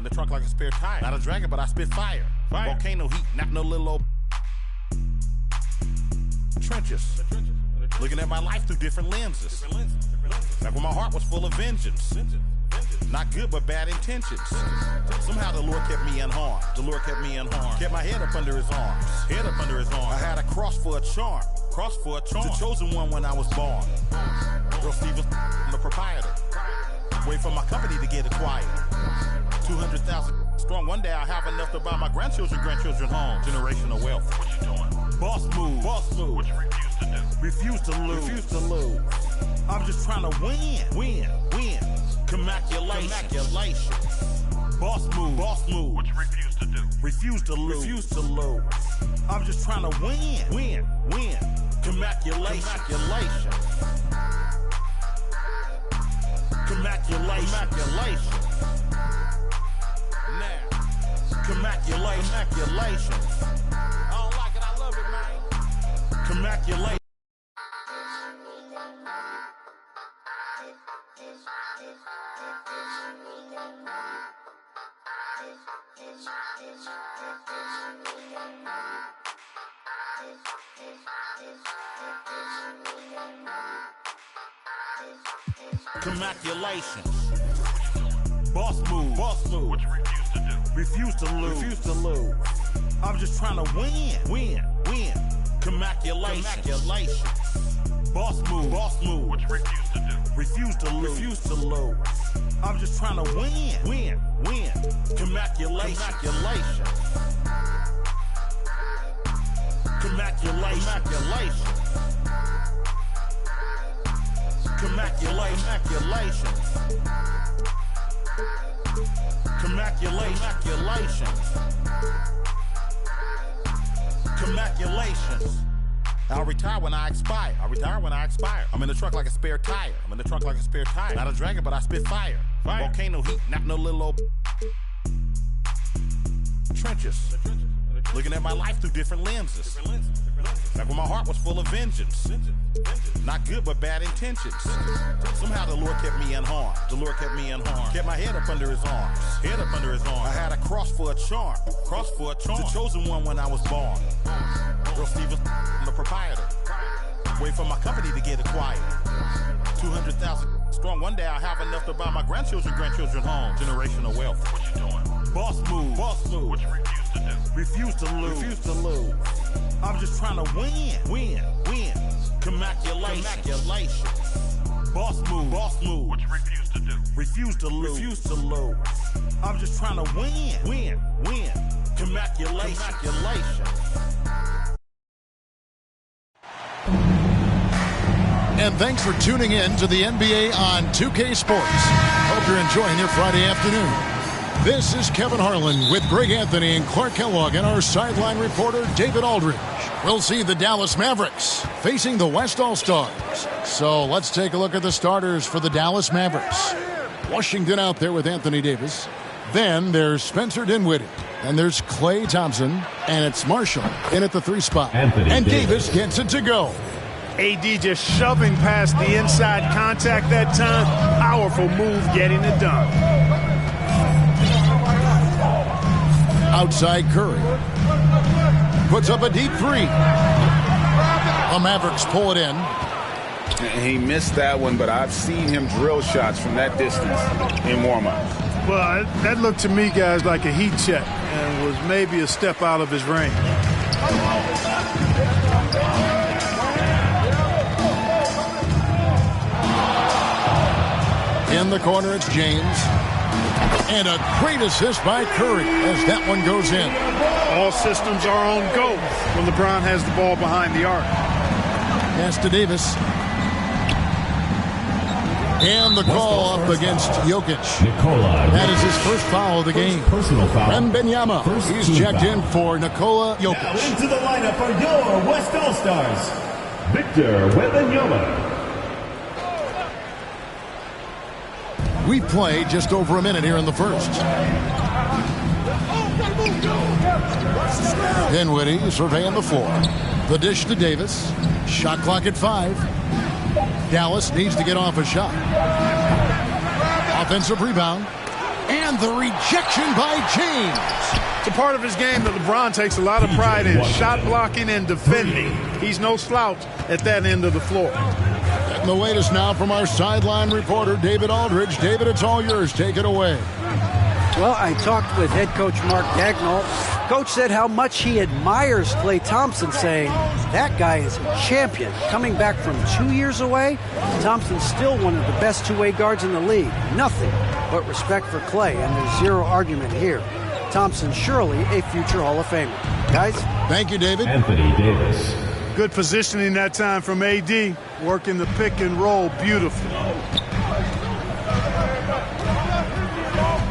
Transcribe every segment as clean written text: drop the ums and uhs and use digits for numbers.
in the trunk like a spare tire. Not a dragon, but I spit fire. Volcano heat, not no little old trenches. Looking at my life through different lenses. Like when my heart was full of vengeance. Not good, but bad intentions. Somehow the Lord kept me unharmed. The Lord kept me unharmed. Kept my head up under his arms. Head up under his arms. I had a cross for a charm. Cross for a charm. The chosen one when I was born. Real Steve, I'm the proprietor. Wait for my company to get acquired. 200,000 strong. One day I'll have enough to buy my grandchildren homes. Generational wealth. What you doing? Boss move. Boss move. What you refuse to do? Refuse to lose. I'm just trying to win. Commaculation. Boss move. What you refuse to do? Refuse to lose. I'm just trying to win. Commaculation. Now. Commaculation. I don't like it, I love it, man. Commaculation. Commaculation. Boss move. What you refuse to do? Refuse to lose. I'm just trying to win. Commaculation. Boss move. What you refuse to do? Refuse to lose. I'm just trying to win. Commaculation. Commaculation. I'll retire when I expire. I'm in the truck like a spare tire. Not a dragon, but I spit fire. Volcano heat, not no little old trenches. Looking at my life through different lenses. Like when my heart was full of vengeance. Not good, but bad intentions. Somehow the Lord kept me unharmed. Kept my head up under his arms. I had a cross for a charm. The chosen one when I was born. Real Steve, I'm the proprietor. Wait for my company to get acquired. 200,000 strong. One day I'll have enough to buy my grandchildren homes. Generational wealth. What you doing? Boss move. What you refuse to do? Refuse to lose. I'm just trying to win. Commaculation. Boss move. What you refuse to do? Refuse to lose. I'm just trying to win. Commaculation. And thanks for tuning in to the NBA on 2K Sports. Hope you're enjoying your Friday afternoon. This is Kevin Harlan with Greg Anthony and Clark Kellogg and our sideline reporter David Aldridge. We'll see the Dallas Mavericks facing the West All-Stars. So let's take a look at the starters for the Dallas Mavericks. Washington out there with Anthony Davis. Then there's Spencer Dinwiddie. And there's Klay Thompson. And it's Marshall in at the 3 spot. And Davis gets it to go. AD just shoving past the inside contact that time. Powerful move getting it done. Outside Curry. Puts up a deep 3. The Mavericks pull it in. He missed that one, but I've seen him drill shots from that distance in warm-ups. Well, that looked to me, guys, like a heat check and was maybe a step out of his range. In the corner, it's James. And a great assist by Curry as that one goes in. All systems are on go when LeBron has the ball behind the arc. Pass to Davis. And the call up against Jokic. That is his first foul of the game. Personal foul. Wembanyama. He's checked in for Nikola Jokic. Now into the lineup for your West All-Stars, Victor Wembanyama. We play just over a minute here in the first. Dinwiddie surveying the floor. The dish to Davis. Shot clock at 5. Dallas needs to get off a shot. Offensive rebound. And And the rejection by James. It's a part of his game that LeBron takes a lot of pride in, shot blocking and defending. He's no slouch at that end of the floor. And the latest now from our sideline reporter, David Aldridge. David, it's all yours. Take it away. Well, I talked with head coach Mark Dagnall. Coach said how much he admires Klay Thompson, saying that guy is a champion. Coming back from 2 years away, Thompson's still one of the best two-way guards in the league. Nothing but respect for Klay, and there's zero argument here. Thompson surely a future Hall of Famer. Guys? Thank you, David. Anthony Davis. Good positioning that time from AD, working the pick and roll beautifully.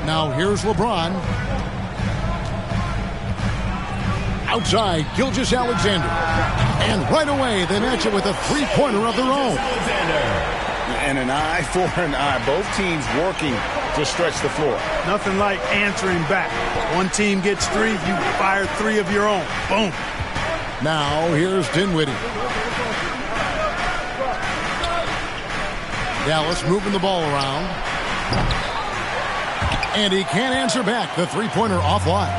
Now here's LeBron. Outside, Gilgeous-Alexander. And right away, they match it with a three-pointer of their own. And an eye for an eye. Both teams working to stretch the floor. Nothing like answering back. One team gets three, you fire three of your own. Boom. Now here's Dinwiddie. Dallas moving the ball around. And he can't answer back. The three-pointer offline.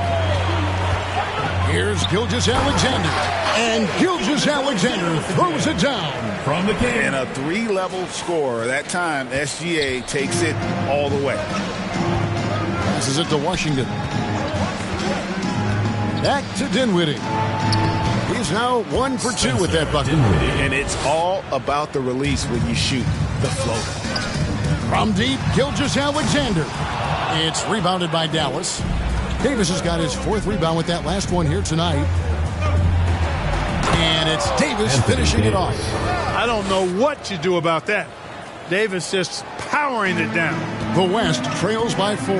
Here's Gilgeous-Alexander. And Gilgeous-Alexander throws it down. From the game. And a three-level score. That time, SGA takes it all the way. Passes it to Washington. Back to Dinwiddie. He's now 1 for 2 with that bucket. And it's all about the release when you shoot the floater. From deep, Gilgeous-Alexander. It's rebounded by Dallas. Davis has got his 4th rebound with that last one here tonight. And it's Davis finishing it off. I don't know what you do about that. Davis just powering it down. The West trails by 4.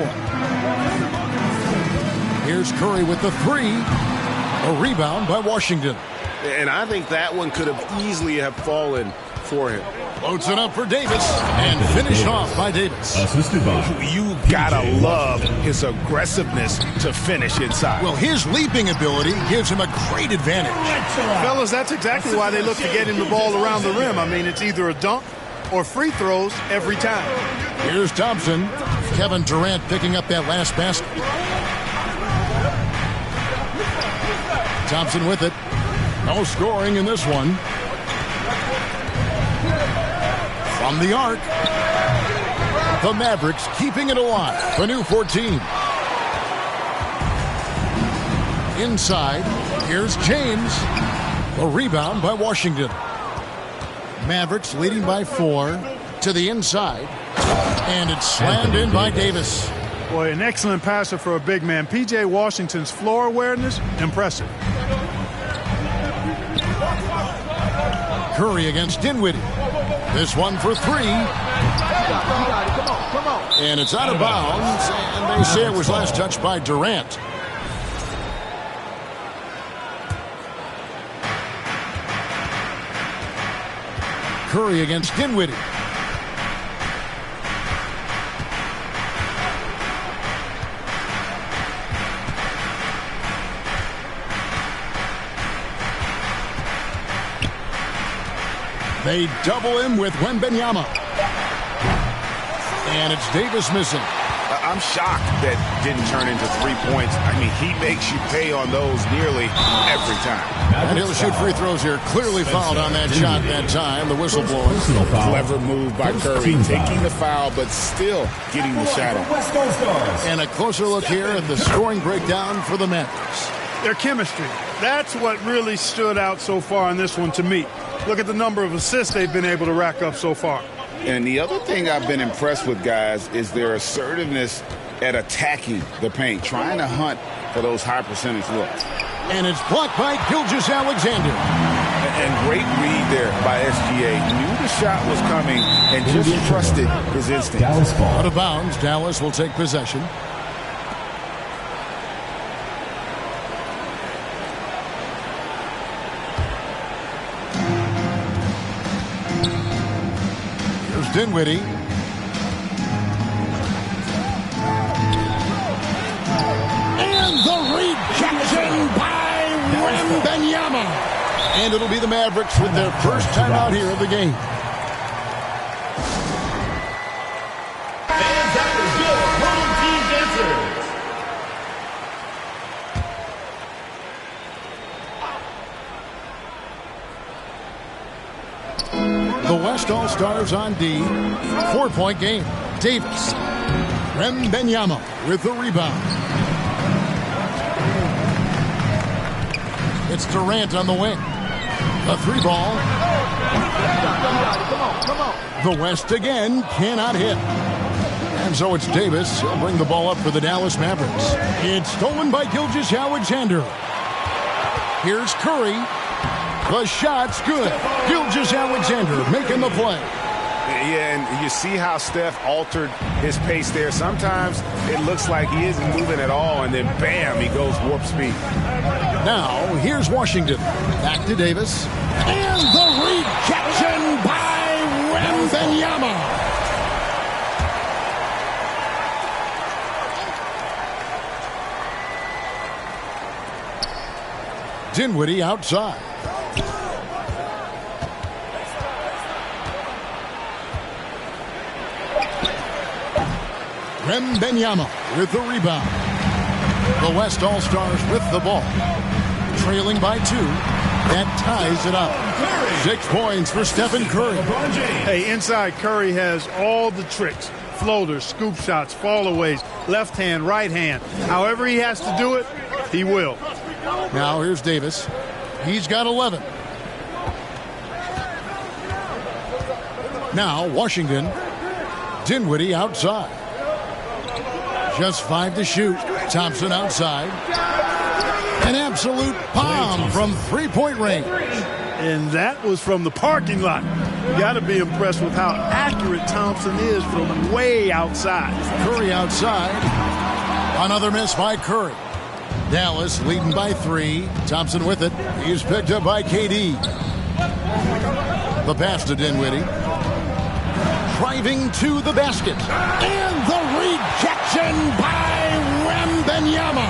Here's Curry with the 3. A rebound by Washington. And I think that one could have easily have fallen for him. Loads it up for Davis and finished off by Davis. Assisted by You gotta love his aggressiveness to finish inside. Well, his leaping ability gives him a great advantage. Fellas, that's exactly why they look to get him the ball around the rim. I mean, it's either a dunk or free throws every time. Here's Thompson. Kevin Durant picking up that last basket. Thompson with it. No scoring in this one. From the arc. The Mavericks keeping it alive. The new 14. Inside. Here's James. A rebound by Washington. Mavericks leading by 4 to the inside. And it's slammed in by Davis. Boy, an excellent passer for a big man. P.J. Washington's floor awareness, impressive. Curry against Dinwiddie. This one for 3. And it's out of bounds. And they say it was last touched by Durant. Curry against Dinwiddie. They double him with Wembanyama. And it's Davis missing. I'm shocked that didn't turn into 3 points. I mean, he makes you pay on those nearly every time. And he'll shoot free throws here. Clearly fouled on that shot that time. The whistle blowing. Clever move by Curry, taking the foul, but still getting the shot on. And a closer look here at the scoring breakdown for the Mavericks. Their chemistry. That's what really stood out so far in this one to me. Look at the number of assists they've been able to rack up so far. And the other thing I've been impressed with, guys, is their assertiveness at attacking the paint, trying to hunt for those high percentage looks. And it's blocked by Gilgeous-Alexander. And great read there by SGA. Knew the shot was coming and just trusted his instincts. Out of bounds, Dallas will take possession. Dinwiddie. And the rejection by Wembanyama. And it'll be the Mavericks with their first time out here of the game. Fans at the door, home team gets West All-Stars on D. 4-point game. Davis. Wembanyama with the rebound. It's Durant on the wing. The three ball. The West again cannot hit. And so it's Davis. He'll bring the ball up for the Dallas Mavericks. It's stolen by Gilgeous-Alexander. Here's Curry. The shot's good. Gilgeous-Alexander making the play. Yeah, and you see how Steph altered his pace there. Sometimes it looks like he isn't moving at all, and then bam, he goes warp speed. Now, here's Washington. Back to Davis. And the rejection by Wembanyama. Dinwiddie outside. Wembanyama with the rebound. The West All-Stars with the ball. Trailing by 2. That ties it up. 6 points for Stephen Curry. Hey, inside Curry has all the tricks. Floaters, scoop shots, fallaways, left hand, right hand. However he has to do it, he will. Now here's Davis. He's got 11. Now Washington. Dinwiddie outside. Just 5 to shoot. Thompson outside. An absolute bomb from 3-point range. And that was from the parking lot. You got to be impressed with how accurate Thompson is from way outside. Curry outside. Another miss by Curry. Dallas leading by 3. Thompson with it. He's picked up by KD. The pass to Dinwiddie. Driving to the basket. And the rejection by Wembanyama.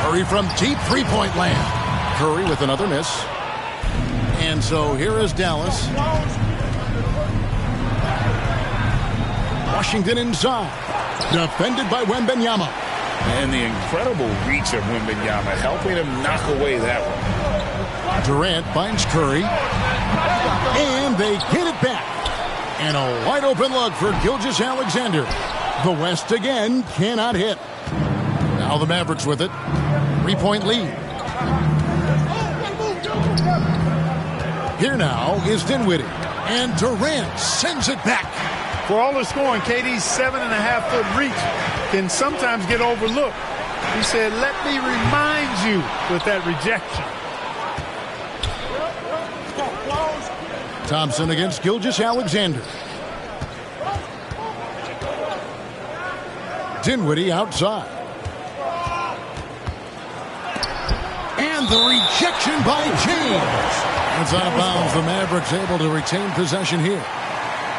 Curry from deep 3-point land. Curry with another miss. And so here is Dallas. Washington inside. Defended by Wembanyama. And the incredible reach of Wembanyama, helping him knock away that one. Durant finds Curry. And they get it back. And a wide open look for Gilgeous-Alexander. The West again cannot hit. Now the Mavericks with it. 3-point lead. Here now is Dinwiddie. And Durant sends it back. For all the scoring, KD's 7.5-foot reach can sometimes get overlooked. He said, let me remind you with that rejection. Thompson against Gilgeous-Alexander. Dinwiddie outside. And the rejection by James. It's out of bounds. The Mavericks able to retain possession here.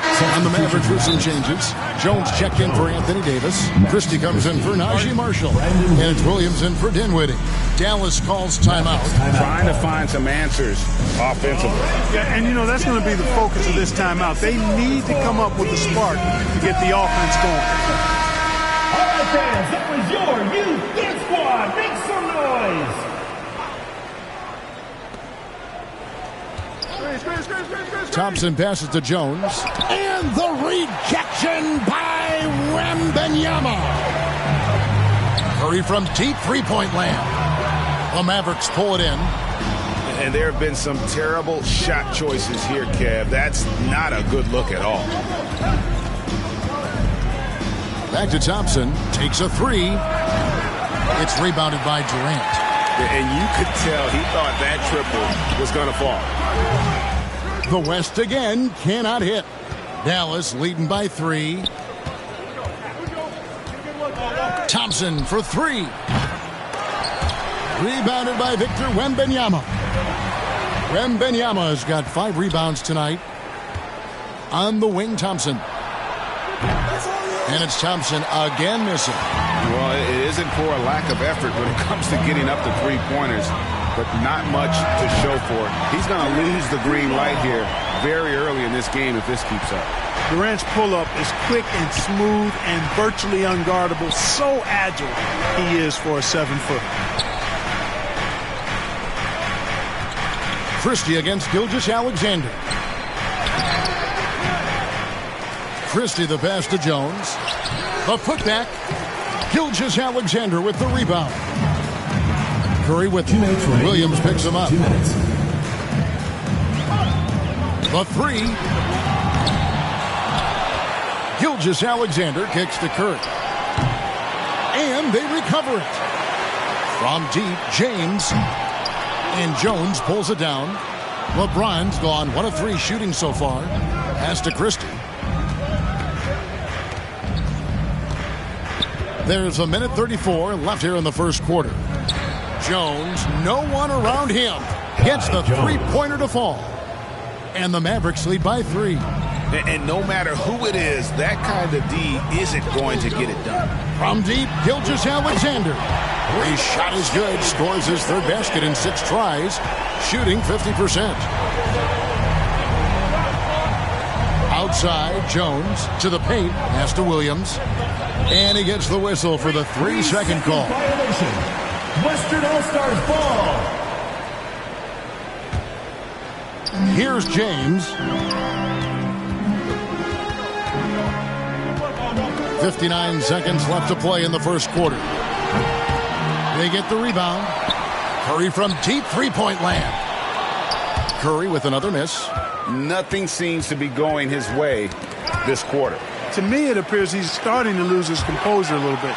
And the Mavericks with some changes. Jones checked in for Anthony Davis. Christie comes in for Najee Marshall. And it's Williams in for Dinwiddie. Dallas calls timeout. Trying to find some answers offensively. Yeah, and you know, that's going to be the focus of this timeout. They need to come up with a spark to get the offense going. All right, fans, that was your youth dance squad. Make some noise. Thompson passes to Jones. And the rejection by Wembanyama. Curry from deep 3-point land. The Mavericks pull it in. And there have been some terrible shot choices here, Kev. That's not a good look at all. Back to Thompson. Takes a 3. It's rebounded by Durant. And you could tell he thought that triple was going to fall. The West again cannot hit. Dallas leading by 3. Thompson for 3. Rebounded by Victor Wembanyama. Wembanyama has got 5 rebounds tonight. On the wing, Thompson. And it's Thompson again missing. Well, it isn't for a lack of effort when it comes to getting up to 3-pointers, but not much to show for it. He's going to lose the green light here very early in this game if this keeps up. Durant's pull-up is quick and smooth and virtually unguardable. So agile he is for a 7-footer. Christie against Gilgeous-Alexander. Christie the pass to Jones. The putback. Gilgeous-Alexander with the rebound. Curry with it. Williams picks him up. 2 minutes. The three. Gilgeous-Alexander kicks to Curry. And they recover it. From deep, James. And Jones pulls it down. LeBron's gone 1 of 3 shooting so far. Pass to Christie. There's 1:34 left here in the first quarter. Jones, no one around him. Gets the three-pointer to fall. And the Mavericks lead by 3. And no matter who it is, that kind of D isn't going to get it done. From deep, Gilgeous-Alexander. His shot is good. Scores his third basket in 6 tries. Shooting 50%. Outside, Jones to the paint. Pass to Williams. And he gets the whistle for the 3-second call. Violation. Western All-Stars ball. Here's James. 59 seconds left to play in the first quarter. They get the rebound. Curry from deep three-point land. Curry with another miss. Nothing seems to be going his way this quarter. To me, it appears he's starting to lose his composure a little bit.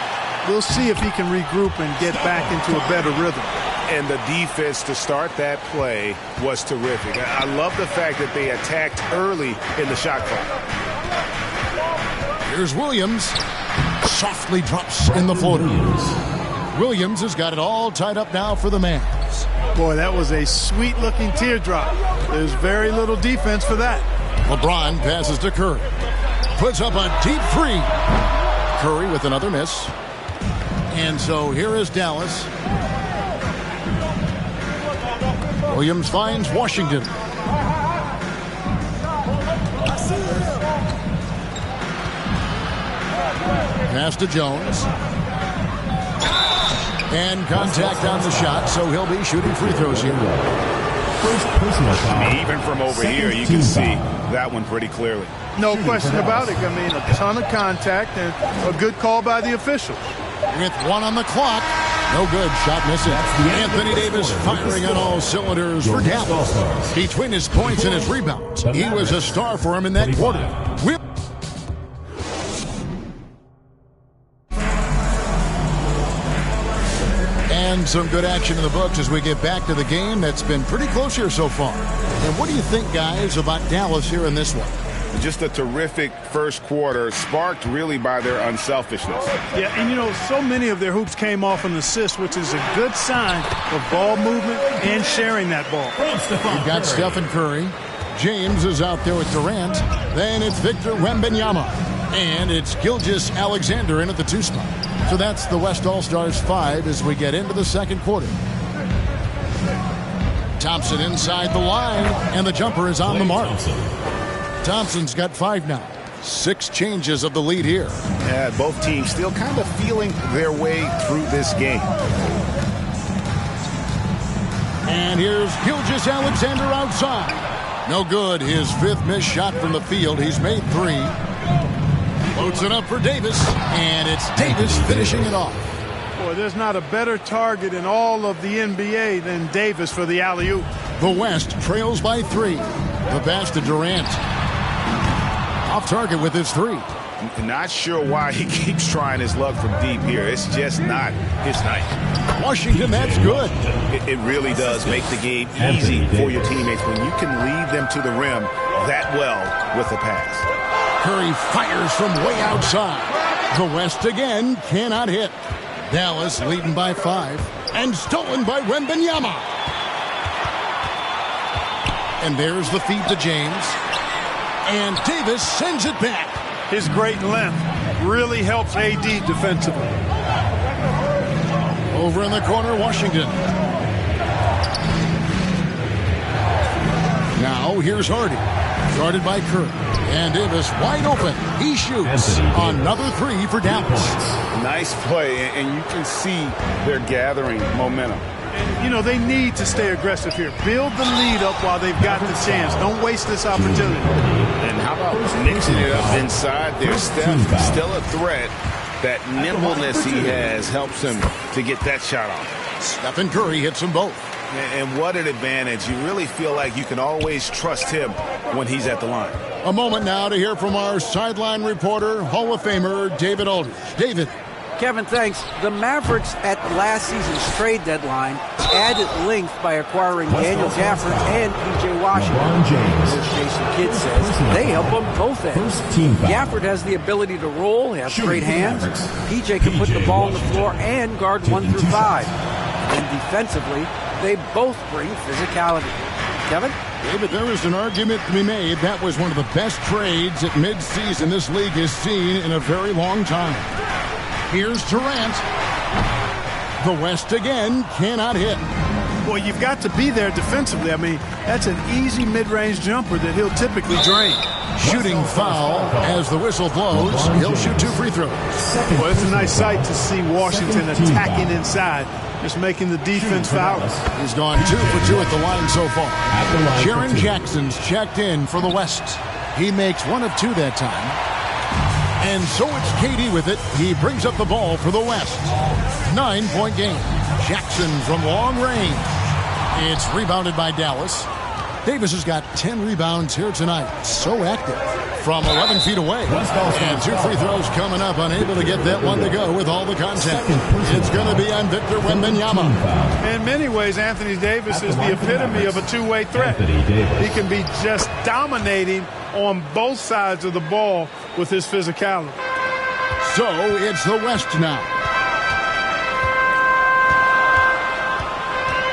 We'll see if he can regroup and get back into a better rhythm. And the defense to start that play was terrific. I love the fact that they attacked early in the shot clock. Here's Williams. Softly drops in the floater. Williams has got it all tied up now for the Mavs. Boy, that was a sweet-looking teardrop. There's very little defense for that. LeBron passes to Curry. Puts up a deep 3. Curry with another miss. And so here is Dallas. Williams finds Washington. Pass to Jones. And contact on the shot, so he'll be shooting free throws here. First personal foul. Even from over here, you can see that one pretty clearly. No question about it. I mean, a ton of contact and a good call by the official. With 1 on the clock. No good. Shot missing. Anthony Davis firing on all cylinders for Dallas. Between his points and his rebounds, he was a star for him in that quarter. And some good action in the books as we get back to the game that's been pretty close here so far. And what do you think, guys, about Dallas here in this one? Just a terrific first quarter, sparked really by their unselfishness. Yeah, and you know, so many of their hoops came off an assist, which is a good sign of ball movement and sharing that ball. You've got Stephen Curry. James is out there with Durant. Then it's Victor Wembanyama. And it's Gilgeous-Alexander in at the 2 spot. So that's the West All-Stars 5 as we get into the second quarter. Thompson inside the line, and the jumper is on the mark. Thompson's got 5 now. 6 changes of the lead here. Yeah, both teams still kind of feeling their way through this game. And here's Gilgeous-Alexander outside. No good. His 5th missed shot from the field. He's made 3. Loads it up for Davis, and it's Davis finishing it off. Boy, there's not a better target in all of the NBA than Davis for the alley-oop. The West trails by 3. The pass to Durant. Off target with his 3. Not sure why he keeps trying his luck from deep here. It's just not his night. Washington, that's good. It really does make the game easy for your teammates when you can lead them to the rim that well with a pass. Curry fires from way outside. The West again cannot hit. Dallas leading by 5 and stolen by Wembanyama. And there's the feed to James. And Davis sends it back. His great length really helps AD defensively. Over in the corner, Washington. Now here's Hardy. Guarded by Curry. And Davis wide open. He shoots. Another 3 for Dallas. Nice play, and you can see they're gathering momentum. And, you know, they need to stay aggressive here. Build the lead up while they've got the chance. Don't waste this opportunity. And how about mixing it up inside there? Steph, still a threat. That nimbleness he has helps him to get that shot off. Stephen Curry hits them both. And what an advantage. You really feel like you can always trust him when he's at the line. A moment now to hear from our sideline reporter, Hall of Famer David Aldridge. David. Kevin, thanks. The Mavericks at last season's trade deadline added length by acquiring Daniel Gafford and P.J. Washington. As Jason Kidd says, they help them both ends. Gafford has the ability to roll, has great hands. P.J. can put the ball on the floor and guard 1 through 5. And defensively, they both bring physicality. Kevin? David, there is an argument to be made. That was one of the best trades at midseason this league has seen in a very long time. Here's Durant. The West again cannot hit. Well, you've got to be there defensively. I mean, that's an easy mid-range jumper that he'll typically drain. Shooting foul as the whistle blows. He'll shoot 2 free throws. Well, it's a nice sight to see Washington attacking inside, just making the defense foul. He's gone 2 for 2 at the line so far. Jaren Jackson's checked in for the West. He makes 1 of 2 that time. And so it's KD with it. He brings up the ball for the West. 9-point game. Jackson from long range. It's rebounded by Dallas. Davis has got 10 rebounds here tonight. So active from 11 feet away. And 2 free throws coming up. Unable to get that one to go with all the contact. It's going to be on Victor Wembanyama. In many ways, Anthony Davis is the epitome of a two-way threat. He can be just dominating on both sides of the ball with his physicality. So it's the West now.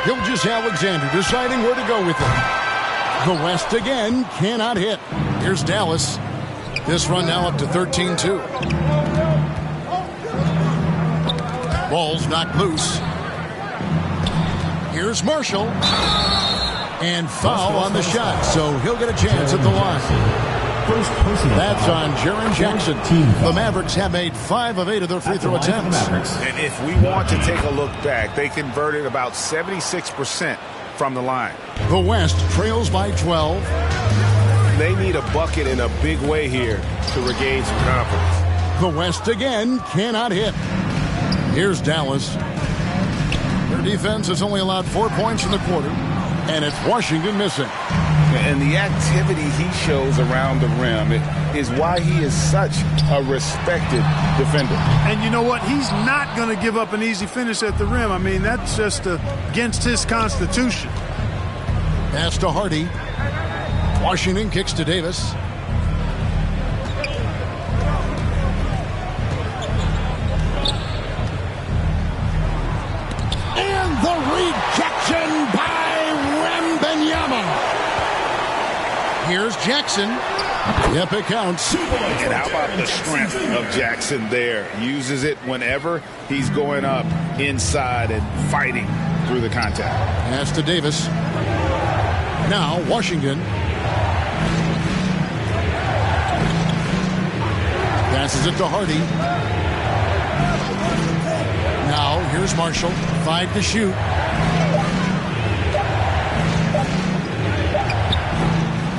Gilgeous-Alexander deciding where to go with it. The West again cannot hit. Here's Dallas. This run now up to 13-2. Ball's knocked loose. Here's Marshall. And foul on the shot, so he'll get a chance at the line. That's on Jaren Jackson. The Mavericks have made 5 of 8 of their free throw attempts. And if we want to take a look back, they converted about 76% from the line. The West trails by 12. They need a bucket in a big way here to regain some confidence. The West again cannot hit. Here's Dallas. Their defense has only allowed 4 points in the quarter, and it's Washington missing. And the activity he shows around the rim is why he is such a respected defender. And you know what? He's not going to give up an easy finish at the rim. I mean, that's just against his constitution. Pass to Hardy. Washington kicks to Davis. And the rejection by Wembanyama. Here's Jackson. Yep, it counts. And how about the strength of Jackson there? Uses it whenever he's going up inside and fighting through the contact. Pass to Davis. Now Washington. Passes it to Hardy. Now here's Marshall. 5 to shoot.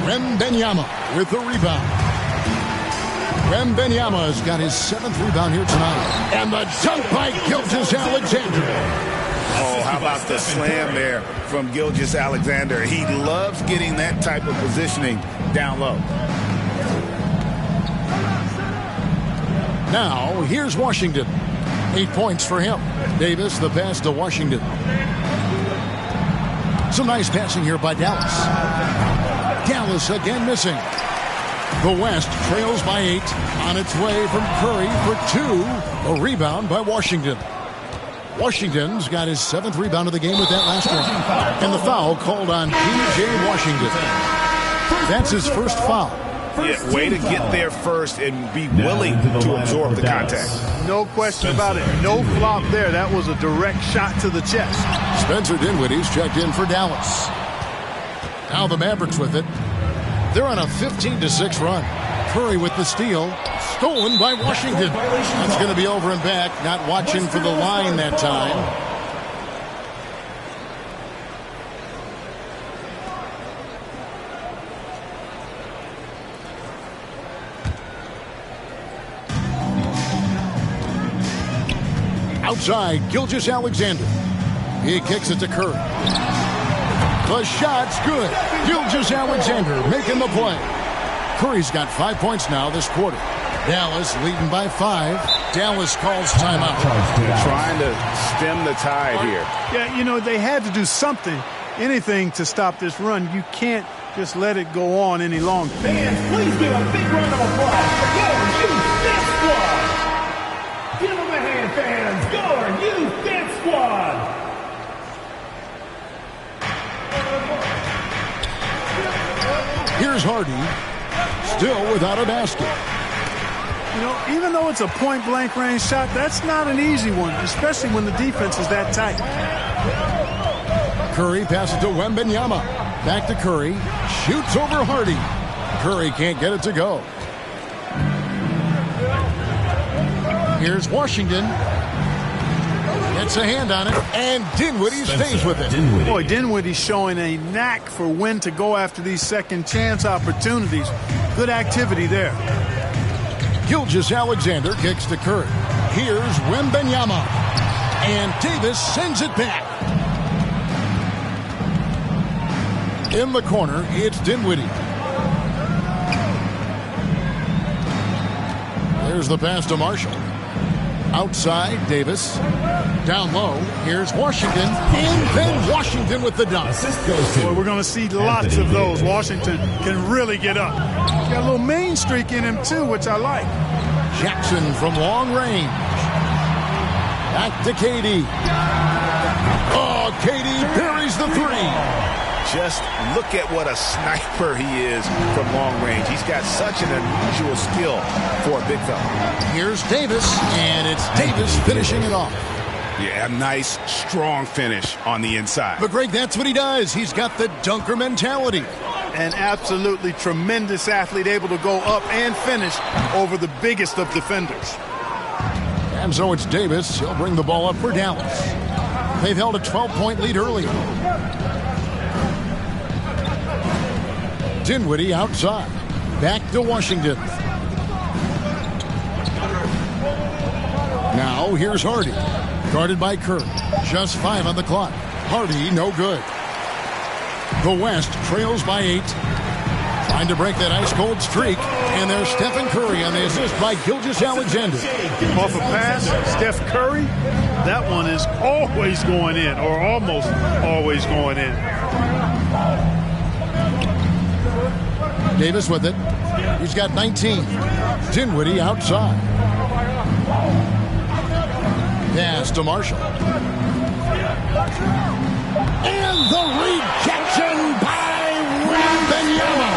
Wembanyama with the rebound. Wembanyama has got his 7th rebound here tonight. And the dunk by Gilgeous-Alexander. Oh, how about the slam there from Gilgeous-Alexander? He loves getting that type of positioning down low. Now, here's Washington. 8 points for him. Davis, the pass to Washington. Some nice passing here by Dallas. Dallas again missing. The West trails by 8. On its way from Curry for 2. A rebound by Washington. Washington's got his 7th rebound of the game with that last one. And the foul called on P.J. Washington. That's his first foul. Yeah, way to get there first and be willing to absorb the contact. No question about it. No flop there. That was a direct shot to the chest. Spencer Dinwiddie's checked in for Dallas. Now the Mavericks with it. They're on a 15-6 run. Curry with the steal. Stolen by Washington. That's going to be over and back. Not watching for the line that time. Outside, Gilgeous-Alexander. He kicks it to Curry. The shot's good. Gilgeous-Alexander making the play. Curry's got 5 points now this quarter. Dallas leading by 5. Dallas calls timeout. Trying to stem the tide here. Yeah, you know, they had to do something, anything to stop this run. You can't just let it go on any longer. Fans, please give a big round of applause for your Youth Dance Squad. Give them a hand, fans. Your Youth Dance Squad. Here's Hardy, still without a basket. You know, even though it's a point-blank range shot, that's not an easy one, especially when the defense is that tight. Curry passes to Wembanyama. Back to Curry. Shoots over Hardy. Curry can't get it to go. Here's Washington. Gets a hand on it, and Dinwiddie stays with it. Boy, Dinwiddie's showing a knack for when to go after these second-chance opportunities. Good activity there. Gilgeous-Alexander kicks to Curry. Here's Wembanyama. And Davis sends it back. In the corner, it's Dinwiddie. There's the pass to Marshall. Outside, Davis. Down low, here's Washington. And then Washington with the dunk. Boy, we're going to see lots of those. Washington can really get up. He's got a little main streak in him, too, which I like. Jackson from long range. Back to KD. Oh, KD buries the three. Just look at what a sniper he is from long range. He's got such an unusual skill for a big fella. Here's Davis, and it's Davis finishing it off. Yeah, a nice, strong finish on the inside. But, Greg, that's what he does. He's got the dunker mentality. An absolutely tremendous athlete, able to go up and finish over the biggest of defenders. And so it's Davis. He'll bring the ball up for Dallas. They've held a 12-point lead earlier. Dinwiddie outside. Back to Washington. Now here's Hardy. Guarded by Curry. Just 5 on the clock. Hardy, no good. The West trails by 8. Trying to break that ice-cold streak. And there's Stephen Curry on the assist by Gilgeous-Alexander. Off a pass, Steph Curry, that one is always going in, or almost always going in. Davis with it. He's got 19. Dinwiddie outside. Pass to Marshall. And the rejection by Wembanyama.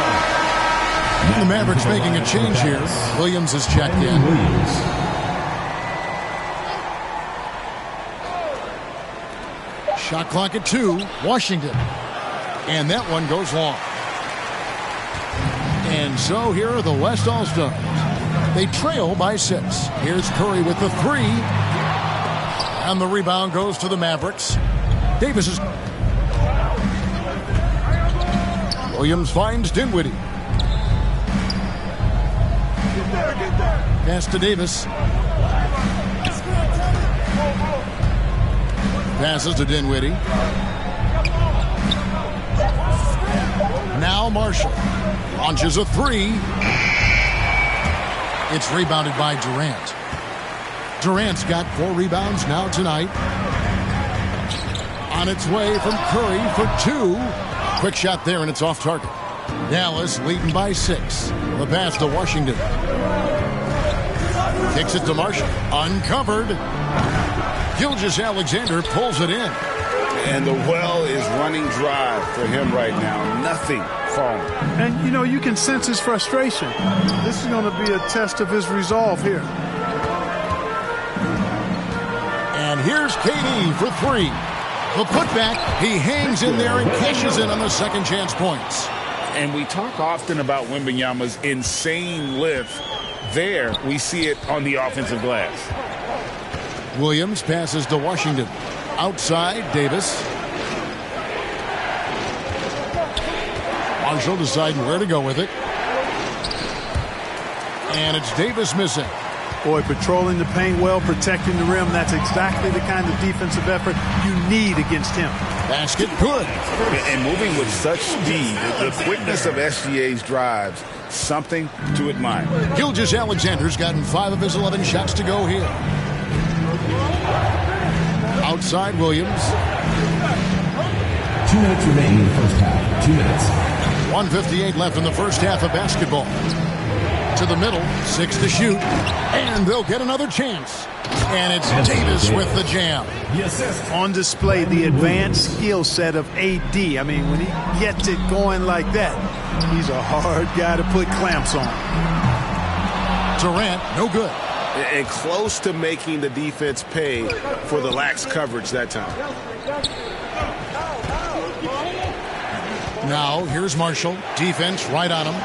The Mavericks making a change here. Williams is checked in. Shot clock at 2. Washington. And that one goes long. And so here are the West All-Stars. They trail by 6. Here's Curry with the 3. And the rebound goes to the Mavericks. Davis is... Williams finds Dinwiddie. Pass to Davis. Passes to Dinwiddie. Now Marshall. Launches a 3. It's rebounded by Durant. Durant's got 4 rebounds now tonight. On its way from Curry for 2. Quick shot there, and it's off target. Dallas leading by 6. The pass to Washington. Kicks it to Marshall. Uncovered. Gilgeous-Alexander pulls it in. And the well is running dry for him right now. Nothing falling. And, you know, you can sense his frustration. This is going to be a test of his resolve here. And here's KD for 3. The putback, he hangs in there and cashes in on the second chance points. And we talk often about Wembanyama's insane lift. There, we see it on the offensive glass. Williams passes to Washington. Outside, Davis. Marshall deciding where to go with it. And it's Davis missing. Boy, patrolling the paint well, protecting the rim. That's exactly the kind of defensive effort you need against him. Basket good. And moving with such speed, the quickness of SGA's drives, something to admire. Gilgeous-Alexander's gotten 5 of his 11 shots to go here. Outside Williams. 2 minutes remaining in the first half. 2 minutes. 1:58 left in the first half of basketball. To the middle, 6 to shoot, and they'll get another chance. And it's Davis with the jam. On display, the advanced skill set of AD. I mean, when he gets it going like that, he's a hard guy to put clamps on. Durant, no good. And close to making the defense pay for the lax coverage that time. Now, here's Marshall. Defense right on him.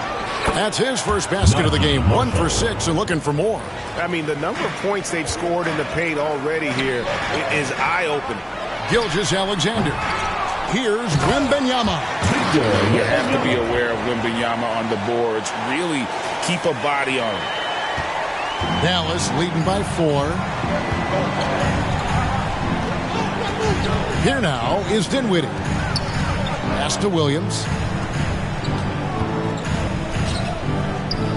That's his first basket of the game. 1 for 6 and looking for more. I mean, the number of points they've scored in the paint already here is eye-opening. Gilgeous-Alexander. Here's Wembanyama. You have to be aware of Wembanyama on the boards. Really keep a body on him. Dallas leading by 4. Here now is Dinwiddie. Pass to Williams.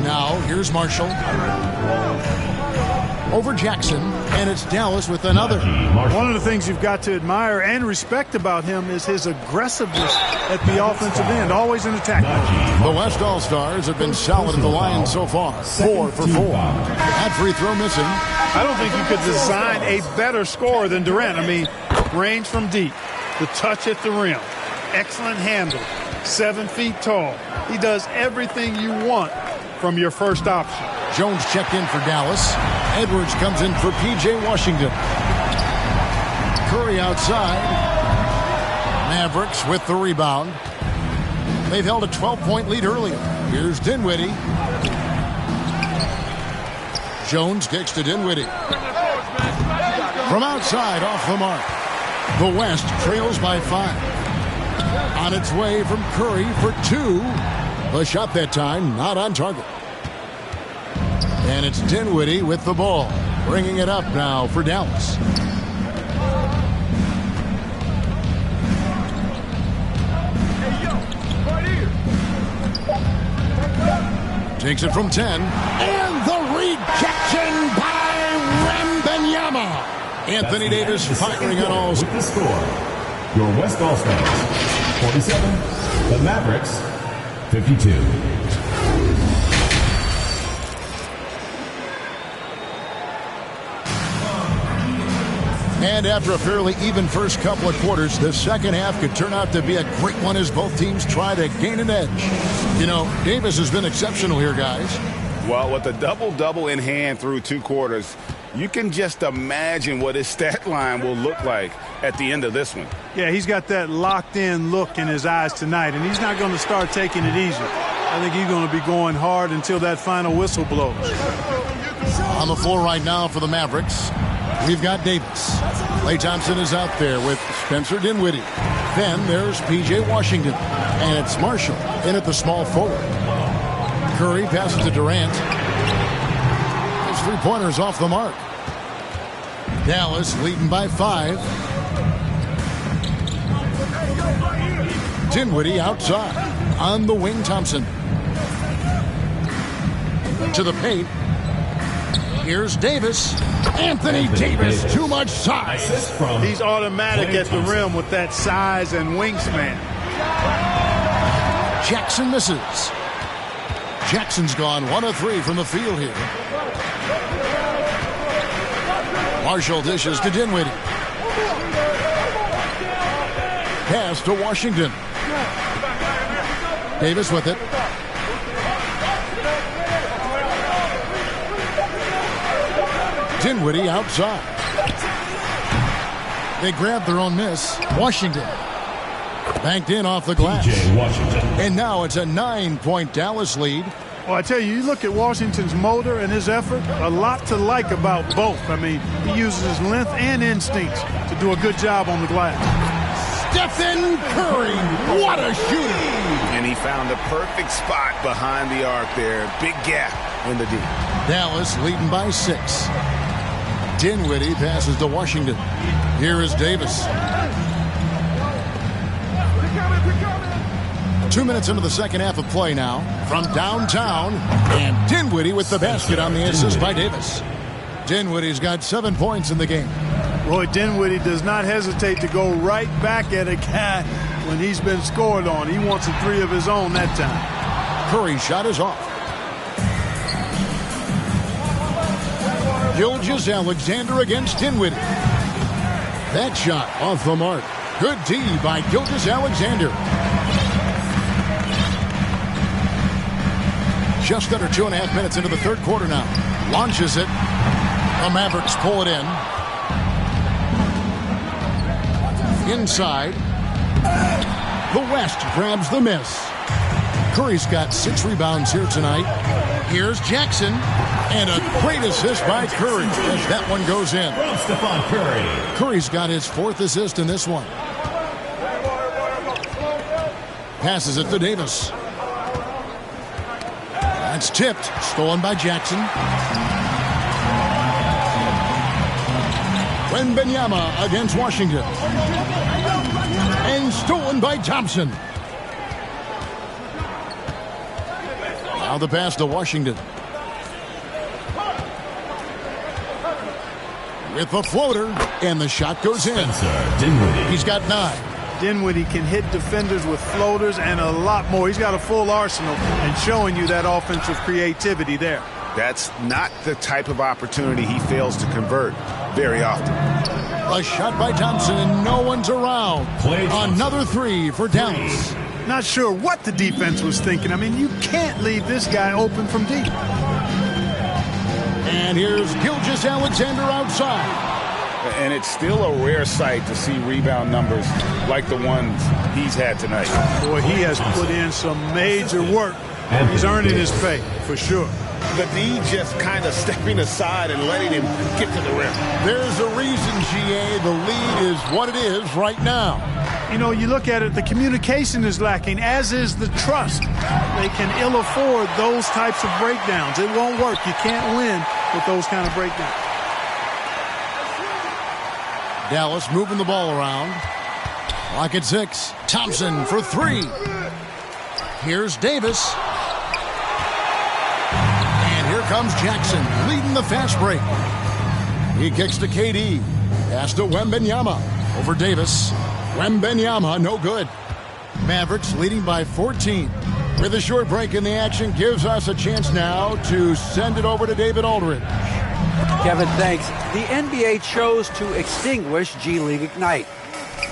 Now, here's Marshall. Over Jackson, and it's Dallas with another. One of the things you've got to admire and respect about him is his aggressiveness at the offensive end, always in attack. The West All-Stars have been solid at the line so far. 4 for 4. That free throw missing. I don't think you could design a better scorer than Durant. I mean, range from deep, the touch at the rim, excellent handle, 7 feet tall. He does everything you want from your first option. Jones checked in for Dallas. Edwards comes in for P.J. Washington. Curry outside. Mavericks with the rebound. They've held a 12-point lead earlier. Here's Dinwiddie. Jones kicks to Dinwiddie. From outside, off the mark. The West trails by 5. On its way from Curry for 2. The shot that time not on target. And it's Dinwiddie with the ball. Bringing it up now for Dallas. Takes it from 10. And the rejection by Wembanyama. Anthony Davis firing on all. With the score, your West All-Stars, 47. The Mavericks, 52. And after a fairly even first couple of quarters, the second half could turn out to be a great one as both teams try to gain an edge. You know, Davis has been exceptional here, guys. Well, with a double-double in hand through 2 quarters, you can just imagine what his stat line will look like at the end of this one. Yeah, he's got that locked-in look in his eyes tonight, and he's not going to start taking it easy. I think he's going to be going hard until that final whistle blows. On the floor right now for the Mavericks, we've got Davis. Klay Thompson is out there with Spencer Dinwiddie. Then there's P.J. Washington. And it's Marshall in at the small forward. Curry passes to Durant. His 3-pointers off the mark. Dallas leading by 5. Dinwiddie outside. On the wing, Thompson. To the paint. Here's Davis. Anthony Davis, too much size. He's automatic at the rim with that size and wingspan. Jackson misses. Jackson's gone 1 of 3 from the field here. Marshall dishes to Dinwiddie. Pass to Washington. Davis with it. Dinwiddie outside. They grab their own miss. Washington banked in off the glass. And now it's a 9-point Dallas lead. Well, I tell you, you look at Washington's motor and his effort, a lot to like about both. I mean, he uses his length and instincts to do a good job on the glass. Stephen Curry, what a shooter. And he found the perfect spot behind the arc there. Big gap in the D. Dallas leading by 6. Dinwiddie passes to Washington. Here is Davis. 2 minutes into the second half of play now from downtown, and Dinwiddie with the basket on the assist by Davis. Dinwiddie's got 7 points in the game. Roy Dinwiddie does not hesitate to go right back at a guy when he's been scored on. He wants a 3 of his own that time. Curry's shot is off. Gilgeous-Alexander against Dinwiddie. That shot off the mark. Good D by Gilgeous-Alexander. Just under 2.5 minutes into the third quarter now. Launches it. The Mavericks pull it in. Inside. The West grabs the miss. Curry's got 6 rebounds here tonight. Here's Jackson. And a great assist by Curry as that one goes in. Curry's got his 4th assist in this one. Passes it to Davis. That's tipped. Stolen by Jackson. Wembanyama against Washington. And stolen by Thompson. Now the pass to Washington. With the floater, and the shot goes in. He's got 9. Dinwiddie can hit defenders with floaters and a lot more. He's got a full arsenal and showing you that offensive creativity there. That's not the type of opportunity he fails to convert very often. A shot by Thompson, and no one's around. Another 3 for Dallas. Not sure what the defense was thinking. I mean, you can't leave this guy open from deep. And here's Gilgeous-Alexander outside. And it's still a rare sight to see rebound numbers like the ones he's had tonight. Boy, he has put in some major work. He's earning his pay, for sure. The D just kind of stepping aside and letting him get to the rim. There's a reason, GA, the lead is what it is right now. You know, you look at it, the communication is lacking, as is the trust. They can ill afford those types of breakdowns. It won't work. You can't win with those kind of breakdowns. Dallas moving the ball around. Clock at 6. Thompson for 3. Here's Davis. And here comes Jackson leading the fast break. He kicks to KD. Pass to Wembanyama. Over Davis. Wembanyama, no good. Mavericks leading by 14. With a short break in the action, gives us a chance now to send it over to David Aldridge. Kevin, thanks. The NBA chose to extinguish G League Ignite.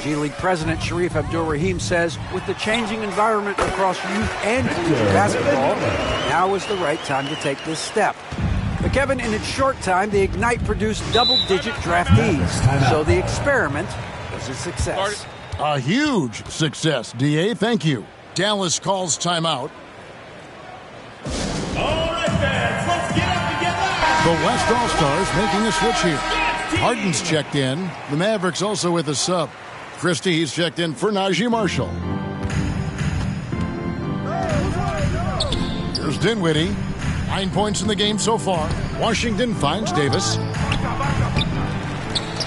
G League President Sharif Abdur-Rahim says, with the changing environment across youth and collegiate basketball, now is the right time to take this step. But Kevin, in its short time, the Ignite produced double-digit draftees, so the experiment was a success. A huge success, DA. Thank you. Dallas calls timeout. All right, fans, let's get up and get loud. The West All-Stars making a switch here. Harden's checked in. The Mavericks also with a sub. Christie, he's checked in for Najee Marshall. Here's Dinwiddie. 9 points in the game so far. Washington finds Davis.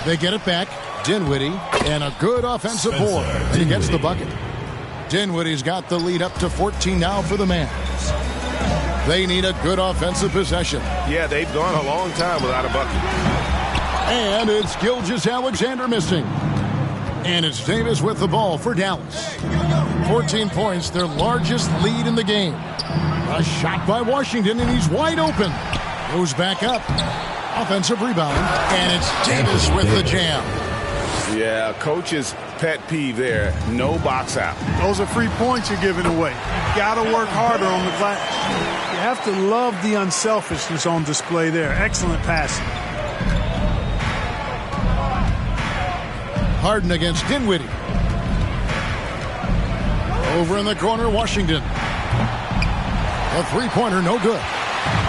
They get it back. Dinwiddie, and a good offensive board. And he gets the bucket. Dinwiddie's got the lead up to 14 now for the Mavs. They need a good offensive possession. Yeah, they've gone a long time without a bucket. And it's Gilgeous-Alexander missing. And it's Davis with the ball for Dallas. 14 points, their largest lead in the game. A shot by Washington, and he's wide open. Goes back up. Offensive rebound, and it's Davis with the jam. Yeah, coach's pet peeve there. No box out. Those are free points you're giving away. You got to work harder on the glass. You have to love the unselfishness on display there. Excellent passing. Harden against Dinwiddie. Over in the corner, Washington. A three-pointer, no good.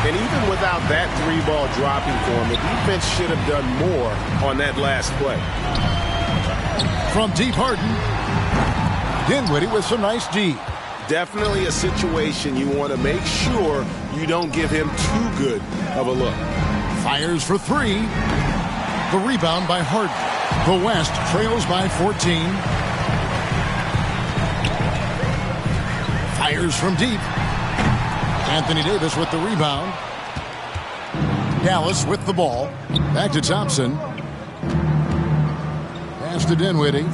And even without that three ball dropping for him, the defense should have done more on that last play. From deep, Harden. Dinwiddie with some nice D. Definitely a situation you want to make sure you don't give him too good of a look. Fires for three. The rebound by Harden. The West trails by 14. Fires from deep. Anthony Davis with the rebound. Dallas with the ball. Back to Thompson. Pass to Dinwiddie.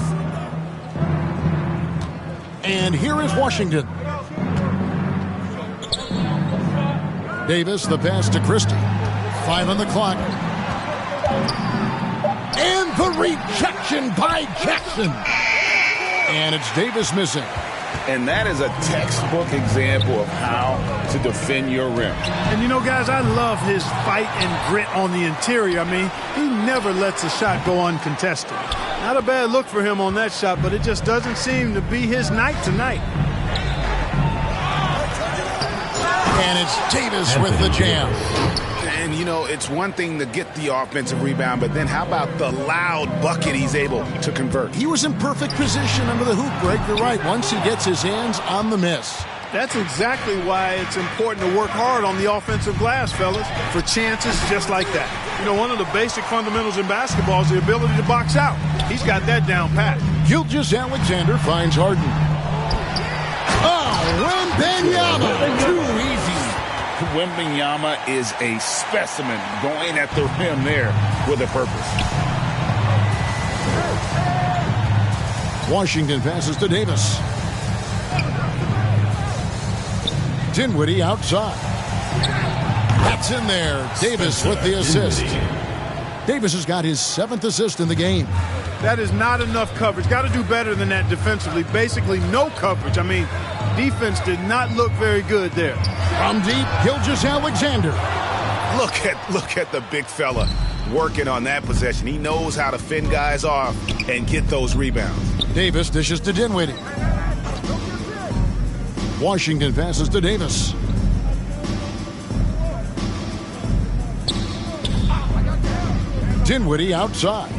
And here is Washington. Davis, the pass to Christie. 5 on the clock. And the rejection by Jackson. And it's Davis missing. And that is a textbook example of how to defend your rim. And, you know, guys, I love his fight and grit on the interior. I mean, he never lets a shot go uncontested. Not a bad look for him on that shot, but it just doesn't seem to be his night tonight. And it's Davis with the jam. And, you know, it's one thing to get the offensive rebound, but then how about the loud bucket he's able to convert? He was in perfect position under the hoop break. You're right. Once he gets his hands on the miss. That's exactly why it's important to work hard on the offensive glass, fellas, for chances just like that. You know, one of the basic fundamentals in basketball is the ability to box out. He's got that down pat. Gilgeous-Alexander finds Harden. Oh, Wembanyama. Too easy. Wembanyama is a specimen going at the rim there with a purpose. Washington passes to Davis. Dinwiddie outside. That's in there. Davis with the assist. Davis has got his 7th assist in the game. That is not enough coverage. Got to do better than that defensively. Basically no coverage. I mean, defense did not look very good there. From deep, Gilgeous-Alexander. Look at the big fella working on that possession. He knows how to fend guys off and get those rebounds. Davis dishes to Dinwiddie. Washington passes to Davis. Dinwiddie outside.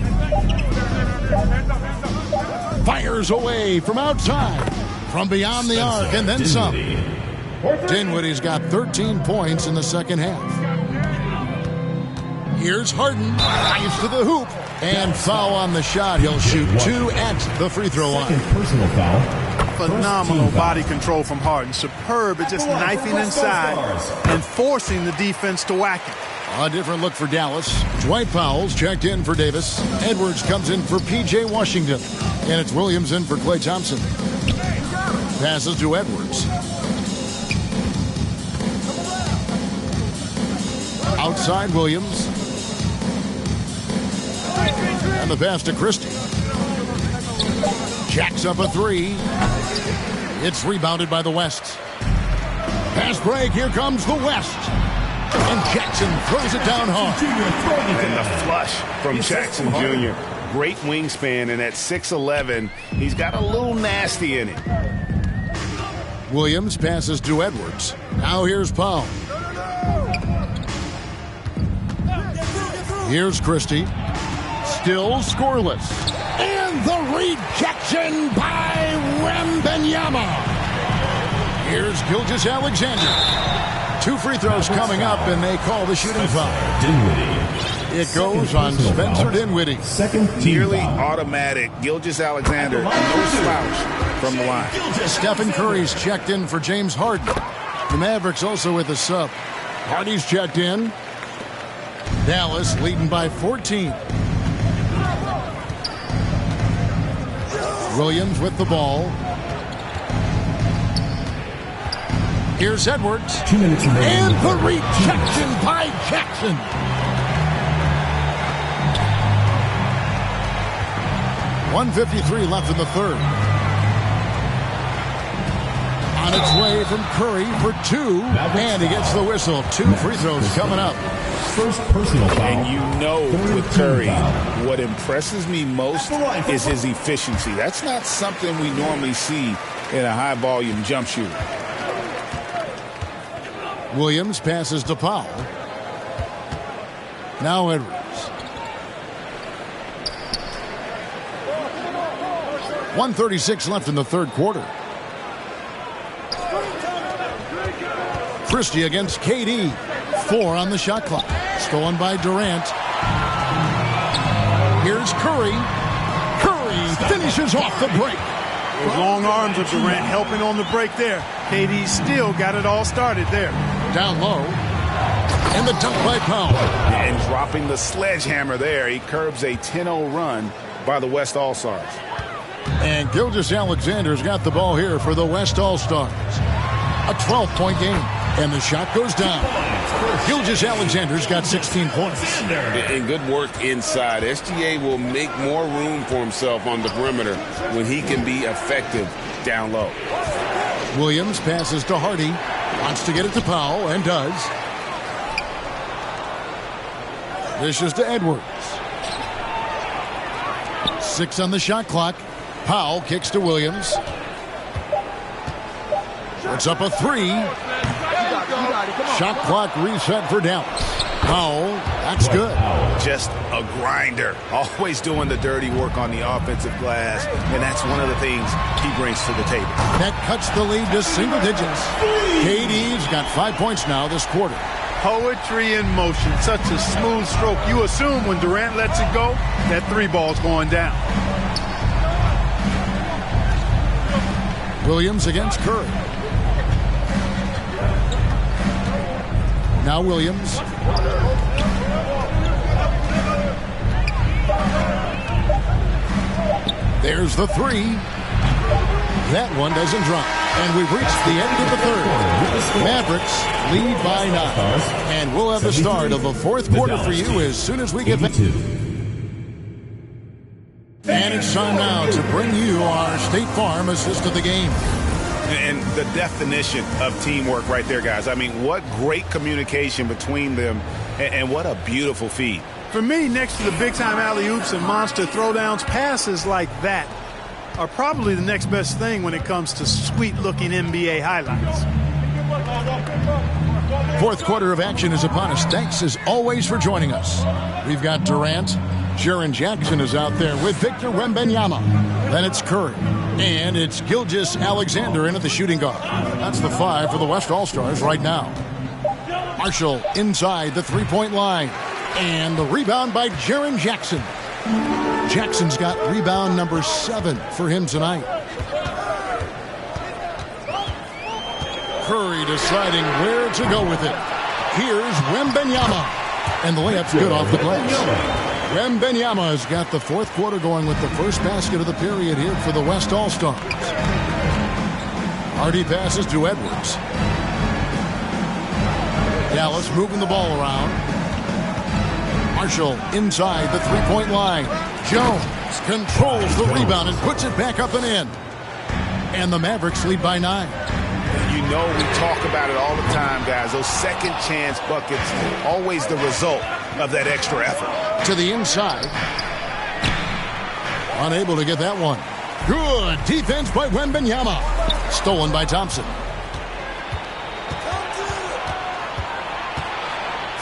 Fires away from outside. From beyond the arc and then some. Dinwiddie's got 13 points in the second half. Here's Harden. Drives to the hoop. And foul on the shot. He'll shoot 2 at the free throw line. Personal foul. Phenomenal body control from Harden. Superb at just knifing inside and forcing the defense to whack it. A different look for Dallas. Dwight Powell's checked in for Davis. Edwards comes in for P.J. Washington. And it's Williams in for Klay Thompson. Passes to Edwards. Outside Williams. And the pass to Christie. Jacks up a 3. It's rebounded by the West. Pass break. Here comes the West. And Jackson throws it down hard. And the flush from Jackson Jr. Great wingspan, and at 6'11", he's got a little nasty in it. Williams passes to Edwards. Now here's Powell. Here's Christie. Still scoreless. And the rejection by Wembanyama. Here's Gilgeous-Alexander. 2 free throws coming up, and they call the shooting foul. Dinwiddie. It goes on Spencer Dinwiddie. Nearly automatic. Gilgeous-Alexander, no slouch from the line. Stephen Curry's checked in for James Harden. The Mavericks also with a sub. Hardy's checked in. Dallas leading by 14. Williams with the ball. Here's Edwards. 2 minutes remaining. And the rejection by Jackson. .153 left in the third. On its way from Curry for 2. And he gets the whistle. 2 free throws coming up. First personal foul. And you know with Curry, what impresses me most is his efficiency. That's not something we normally see in a high-volume jump shooter. Williams passes to Powell. Now Edwards. .136 left in the third quarter. Christie against KD. 4 on the shot clock. Stolen by Durant. Here's Curry. Curry finishes off the break. Those long arms of Durant helping on the break there. KD still got it all started there. Down low. And the dunk by Powell. And dropping the sledgehammer there. He curbs a 10-0 run by the West All-Stars. And Gilgeous-Alexander's got the ball here for the West All-Stars. A 12-point game. And the shot goes down. Gilgeous-Alexander's got 16 points. And good work inside. SGA will make more room for himself on the perimeter when he can be effective down low. Williams passes to Hardy. Wants to get it to Powell, and does. Dishes to Edwards. 6 on the shot clock. Powell kicks to Williams. Puts up a 3. Shot clock reset for Dallas. Powell, that's good. Just a grinder. Always doing the dirty work on the offensive glass, and that's one of the things he brings to the table. That cuts the lead to single digits. KD's got 5 points now this quarter. Poetry in motion. Such a smooth stroke. You assume when Durant lets it go, that 3 ball's going down. Williams against Curry. Now Williams. There's the 3. That one doesn't drop. And we've reached the end of the third. Mavericks lead by 9. And we'll have the start of the fourth quarter for you as soon as we get back. And it's time now to bring you our State Farm assist of the game. And the definition of teamwork right there, guys. I mean, what great communication between them, and what a beautiful feed. For me, next to the big-time alley-oops and monster throwdowns, passes like that are probably the next best thing when it comes to sweet-looking NBA highlights. Fourth quarter of action is upon us. Thanks, as always, for joining us. We've got Durant. Jaren Jackson is out there with Victor Wembanyama. Then it's Curry. And it's Gilgeous-Alexander in at the shooting guard. That's the 5 for the West All-Stars right now. Marshall inside the three-point line. And the rebound by Jaren Jackson. Jackson's got rebound number 7 for him tonight. Curry deciding where to go with it. Here's Wembanyama. And the layup's good off the glass. Wembanyama has got the fourth quarter going with the first basket of the period here for the West All-Stars. Hardy passes to Edwards. Dallas moving the ball around. Marshall inside the three-point line. Jones controls the rebound and puts it back up and in. And the Mavericks lead by 9. You know, we talk about it all the time, guys. Those second chance buckets, always the result of that extra effort. To the inside. Unable to get that one. Good defense by Wembanyama. Stolen by Thompson.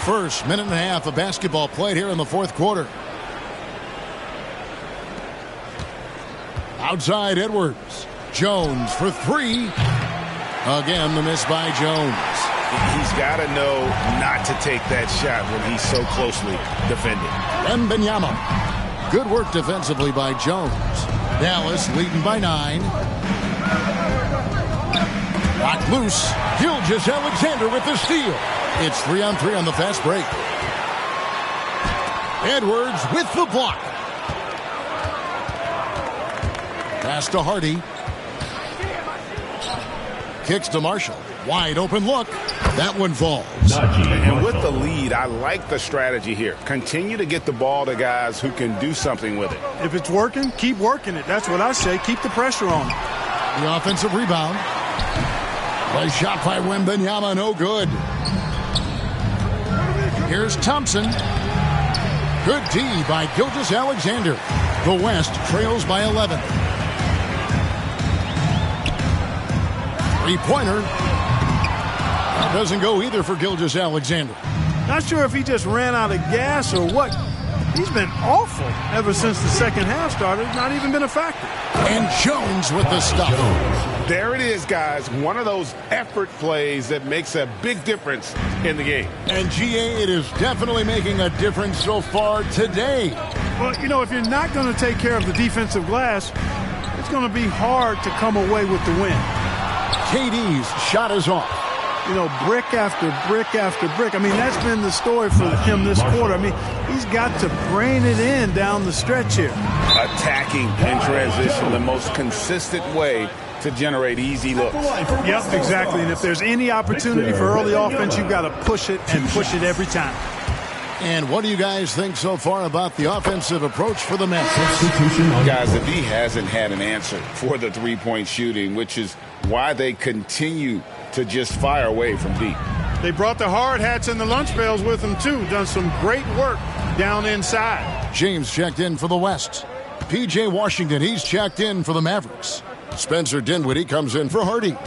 First minute and a half of basketball played here in the fourth quarter. Outside Edwards. Jones for 3. Again, the miss by Jones. He's got to know not to take that shot when he's so closely defended. Wembanyama. Good work defensively by Jones. Dallas leading by 9. Knocked loose. Gilgeous-Alexander with the steal. It's 3-on-3 on the fast break. Edwards with the block. Pass to Hardy. Kicks to Marshall. Wide open look. That one falls. And with the lead, I like the strategy here. Continue to get the ball to guys who can do something with it. If it's working, keep working it. That's what I say. Keep the pressure on. The offensive rebound. Nice shot by Wembanyama. No good. Here's Thompson. Good D by Gilgeous-Alexander. The West trails by 11. Three-pointer. That doesn't go either for Gilgeous-Alexander. Not sure if he just ran out of gas or what. he's been awful ever since the second half started. Not even been a factor. And Jones with the stuff. There it is, guys. One of those effort plays that makes a big difference in the game. And GA, it is definitely making a difference so far today. Well, you know, if you're not going to take care of the defensive glass, it's going to be hard to come away with the win. KD's shot is off. You know, brick after brick after brick. I mean, that's been the story for him this quarter. I mean, he's got to brain it in down the stretch here. Attacking in transition, the most consistent way to generate easy looks. Yep, exactly. And if there's any opportunity for early offense, you've got to push it and push it every time. And what do you guys think so far about the offensive approach for the Mets? Guys, if he hasn't had an answer for the three-point shooting, which is why they continue to just fire away from deep. They brought the hard hats and the lunch pails with them, too. Done some great work down inside. James checked in for the West. P.J. Washington, he's checked in for the Mavericks. Spencer Dinwiddie comes in for Hardy.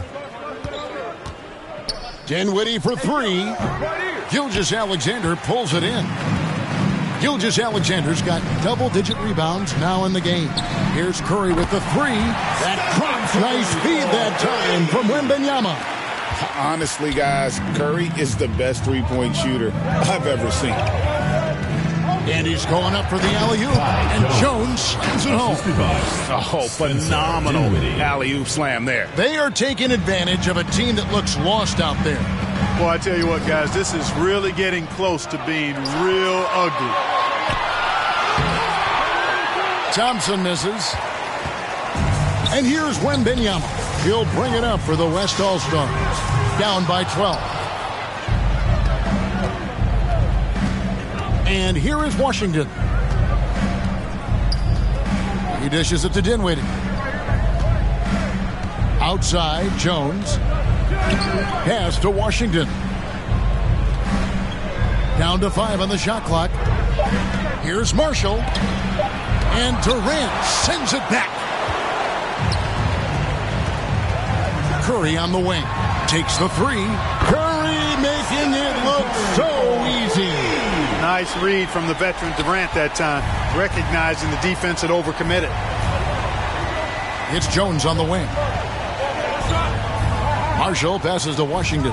Dinwiddie for three. Gilgeous-Alexander pulls it in. Gilgeous-Alexander's got double-digit rebounds now in the game. Here's Curry with the three. That drops. Nice feed that time from Wembanyama. Honestly, guys, Curry is the best three-point shooter I've ever seen. And he's going up for the alley-oop. And Jones slams it home. Oh, phenomenal alley-oop slam there. They are taking advantage of a team that looks lost out there. Well, I tell you what, guys, this is really getting close to being real ugly. Thompson misses. And here's Wembanyama. He'll bring it up for the West All-Stars. Down by 12. And here is Washington. He dishes it to Dinwiddie. Outside, Jones. Pass to Washington. Down to 5 on the shot clock. Here's Marshall. And Durant sends it back. Curry on the wing. Takes the three. Curry making it look so easy. Nice read from the veteran Durant that time, recognizing the defense had overcommitted. It's Jones on the wing. Marshall passes to Washington.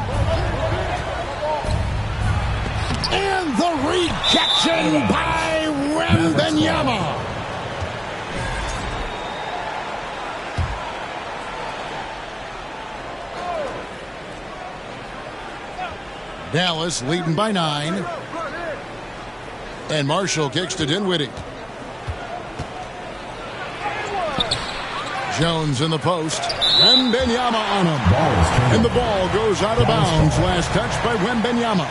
And the rejection by Wembanyama. Dallas leading by 9. And Marshall kicks to Dinwiddie. Jones in the post. Wembanyama on him. And the ball goes out of bounds. Last touch by Wembanyama.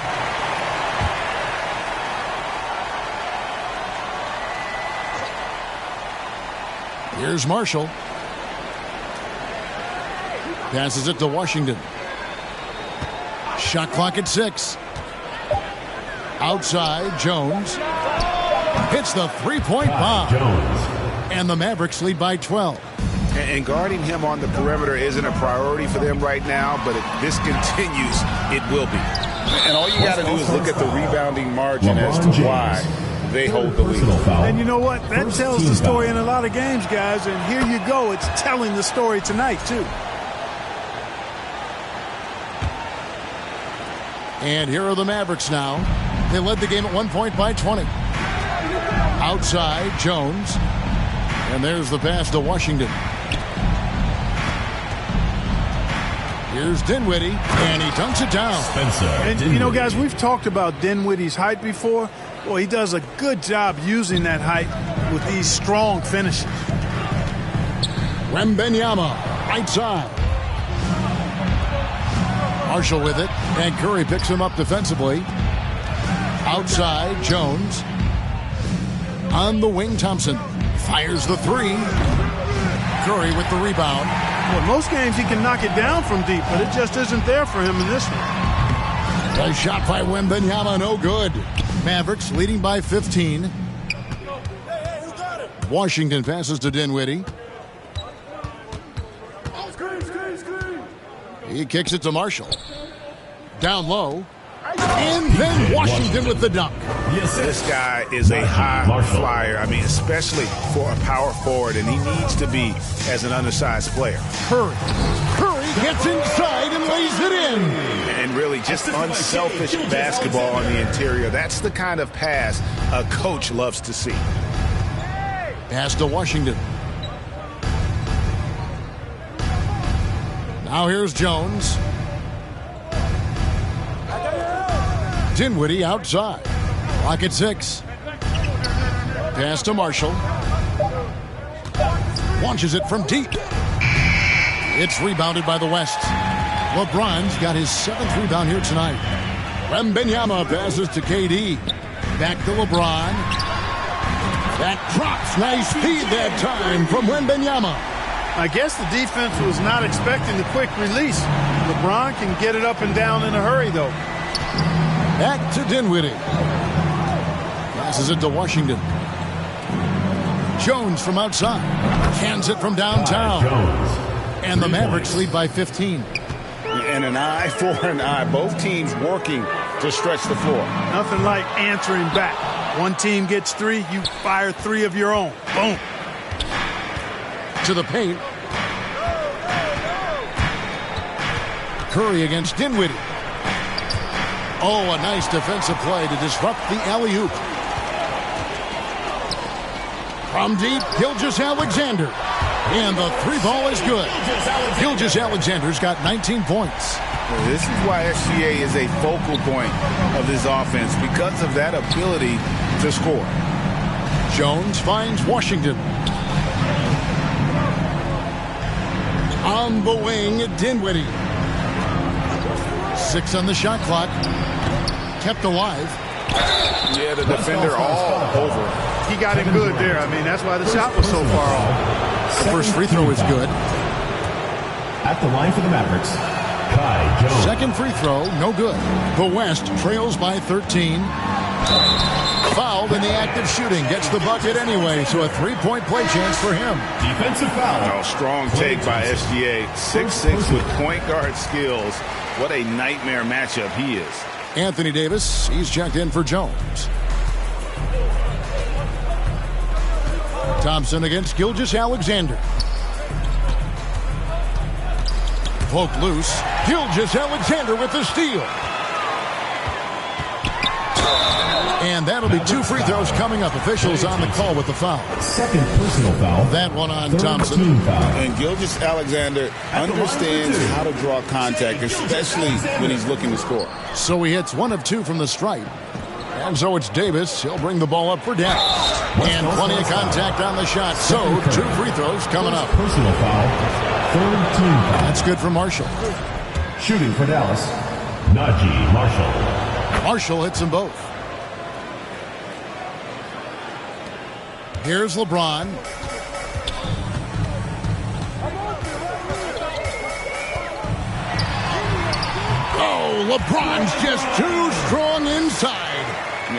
Here's Marshall. Passes it to Washington. Shot clock at 6. Outside, Jones hits the three-point bomb. And the Mavericks lead by 12. And guarding him on the perimeter isn't a priority for them right now, but if this continues, it will be. And all you got to do is look at the rebounding margin as to why they hold the lead. And you know what? That tells the story in a lot of games, guys. And here you go. It's telling the story tonight, too. And here are the Mavericks now. They led the game at 1 point by 20. Outside, Jones. And there's the pass to Washington. Here's Dinwiddie, and he dunks it down. And, you know, guys, we've talked about Dinwiddie's height before. Well, he does a good job using that height with these strong finishes. Wembanyama, right side. Marshall with it, and Curry picks him up defensively. Outside, Jones. On the wing, Thompson fires the three. Curry with the rebound. Well, in most games he can knock it down from deep, but it just isn't there for him in this one. A shot by Wembanyama, no good. Mavericks leading by 15. Washington passes to Dinwiddie. He kicks it to Marshall. Down low. And then Washington with the dunk. This guy is a high flyer. I mean, especially for a power forward, and he needs to be as an undersized player. Curry gets inside and lays it in. And really just unselfish basketball on the interior. That's the kind of pass a coach loves to see. Pass to Washington. Now here's Jones. Dinwiddie outside. Clock at 6. Pass to Marshall. Launches it from deep. It's rebounded by the West. LeBron's got his 7th rebound here tonight. Wembanyama passes to KD. Back to LeBron. That drops. Nice speed that time from Wembanyama. I guess the defense was not expecting the quick release. LeBron can get it up and down in a hurry, though. Back to Dinwiddie. Passes it to Washington. Jones from outside. Hands it from downtown. And the Mavericks lead by 15. And an eye for an eye. Both teams working to stretch the floor. Nothing like answering back. One team gets 3, you fire 3 of your own. Boom. To the paint. Curry against Dinwiddie. Oh, a nice defensive play to disrupt the alley-oop. From deep, Gilgeous-Alexander. And the 3 ball is good. Gilgeous-Alexander's got 19 points. This is why SGA is a focal point of this offense, because of that ability to score. Jones finds Washington. On the wing, Dinwiddie. 6 on the shot clock. Kept alive. Yeah, the defender all over. He got him good there. I mean, that's why the shot was so far off. The first free throw is good. At the line for the Mavericks, Kai Jones. Second free throw, no good. The West trails by 13. Fouled in the act of shooting. Gets the bucket anyway, so a 3-point play chance for him. Defensive foul. Oh, strong take by SGA. 6'6" with point guard skills. What a nightmare matchup he is. Anthony Davis, he's checked in for Jones. Thompson against Gilgeous-Alexander. Poked loose. Gilgeous-Alexander with the steal. And that'll be 2 free throws coming up. Officials on the call with the foul. Second personal foul. That one on Thompson. And Gilgeous-Alexander understands how to draw contact, especially when he's looking to score. So he hits 1 of 2 from the stripe. And so it's Davis. He'll bring the ball up for Dallas. And plenty of contact on the shot. So 2 free throws coming up. Personal foul. Third team foul. That's good for Marshall. Shooting for Dallas, Najee Marshall. Marshall hits them both. Here's LeBron. Oh, LeBron's just too strong inside.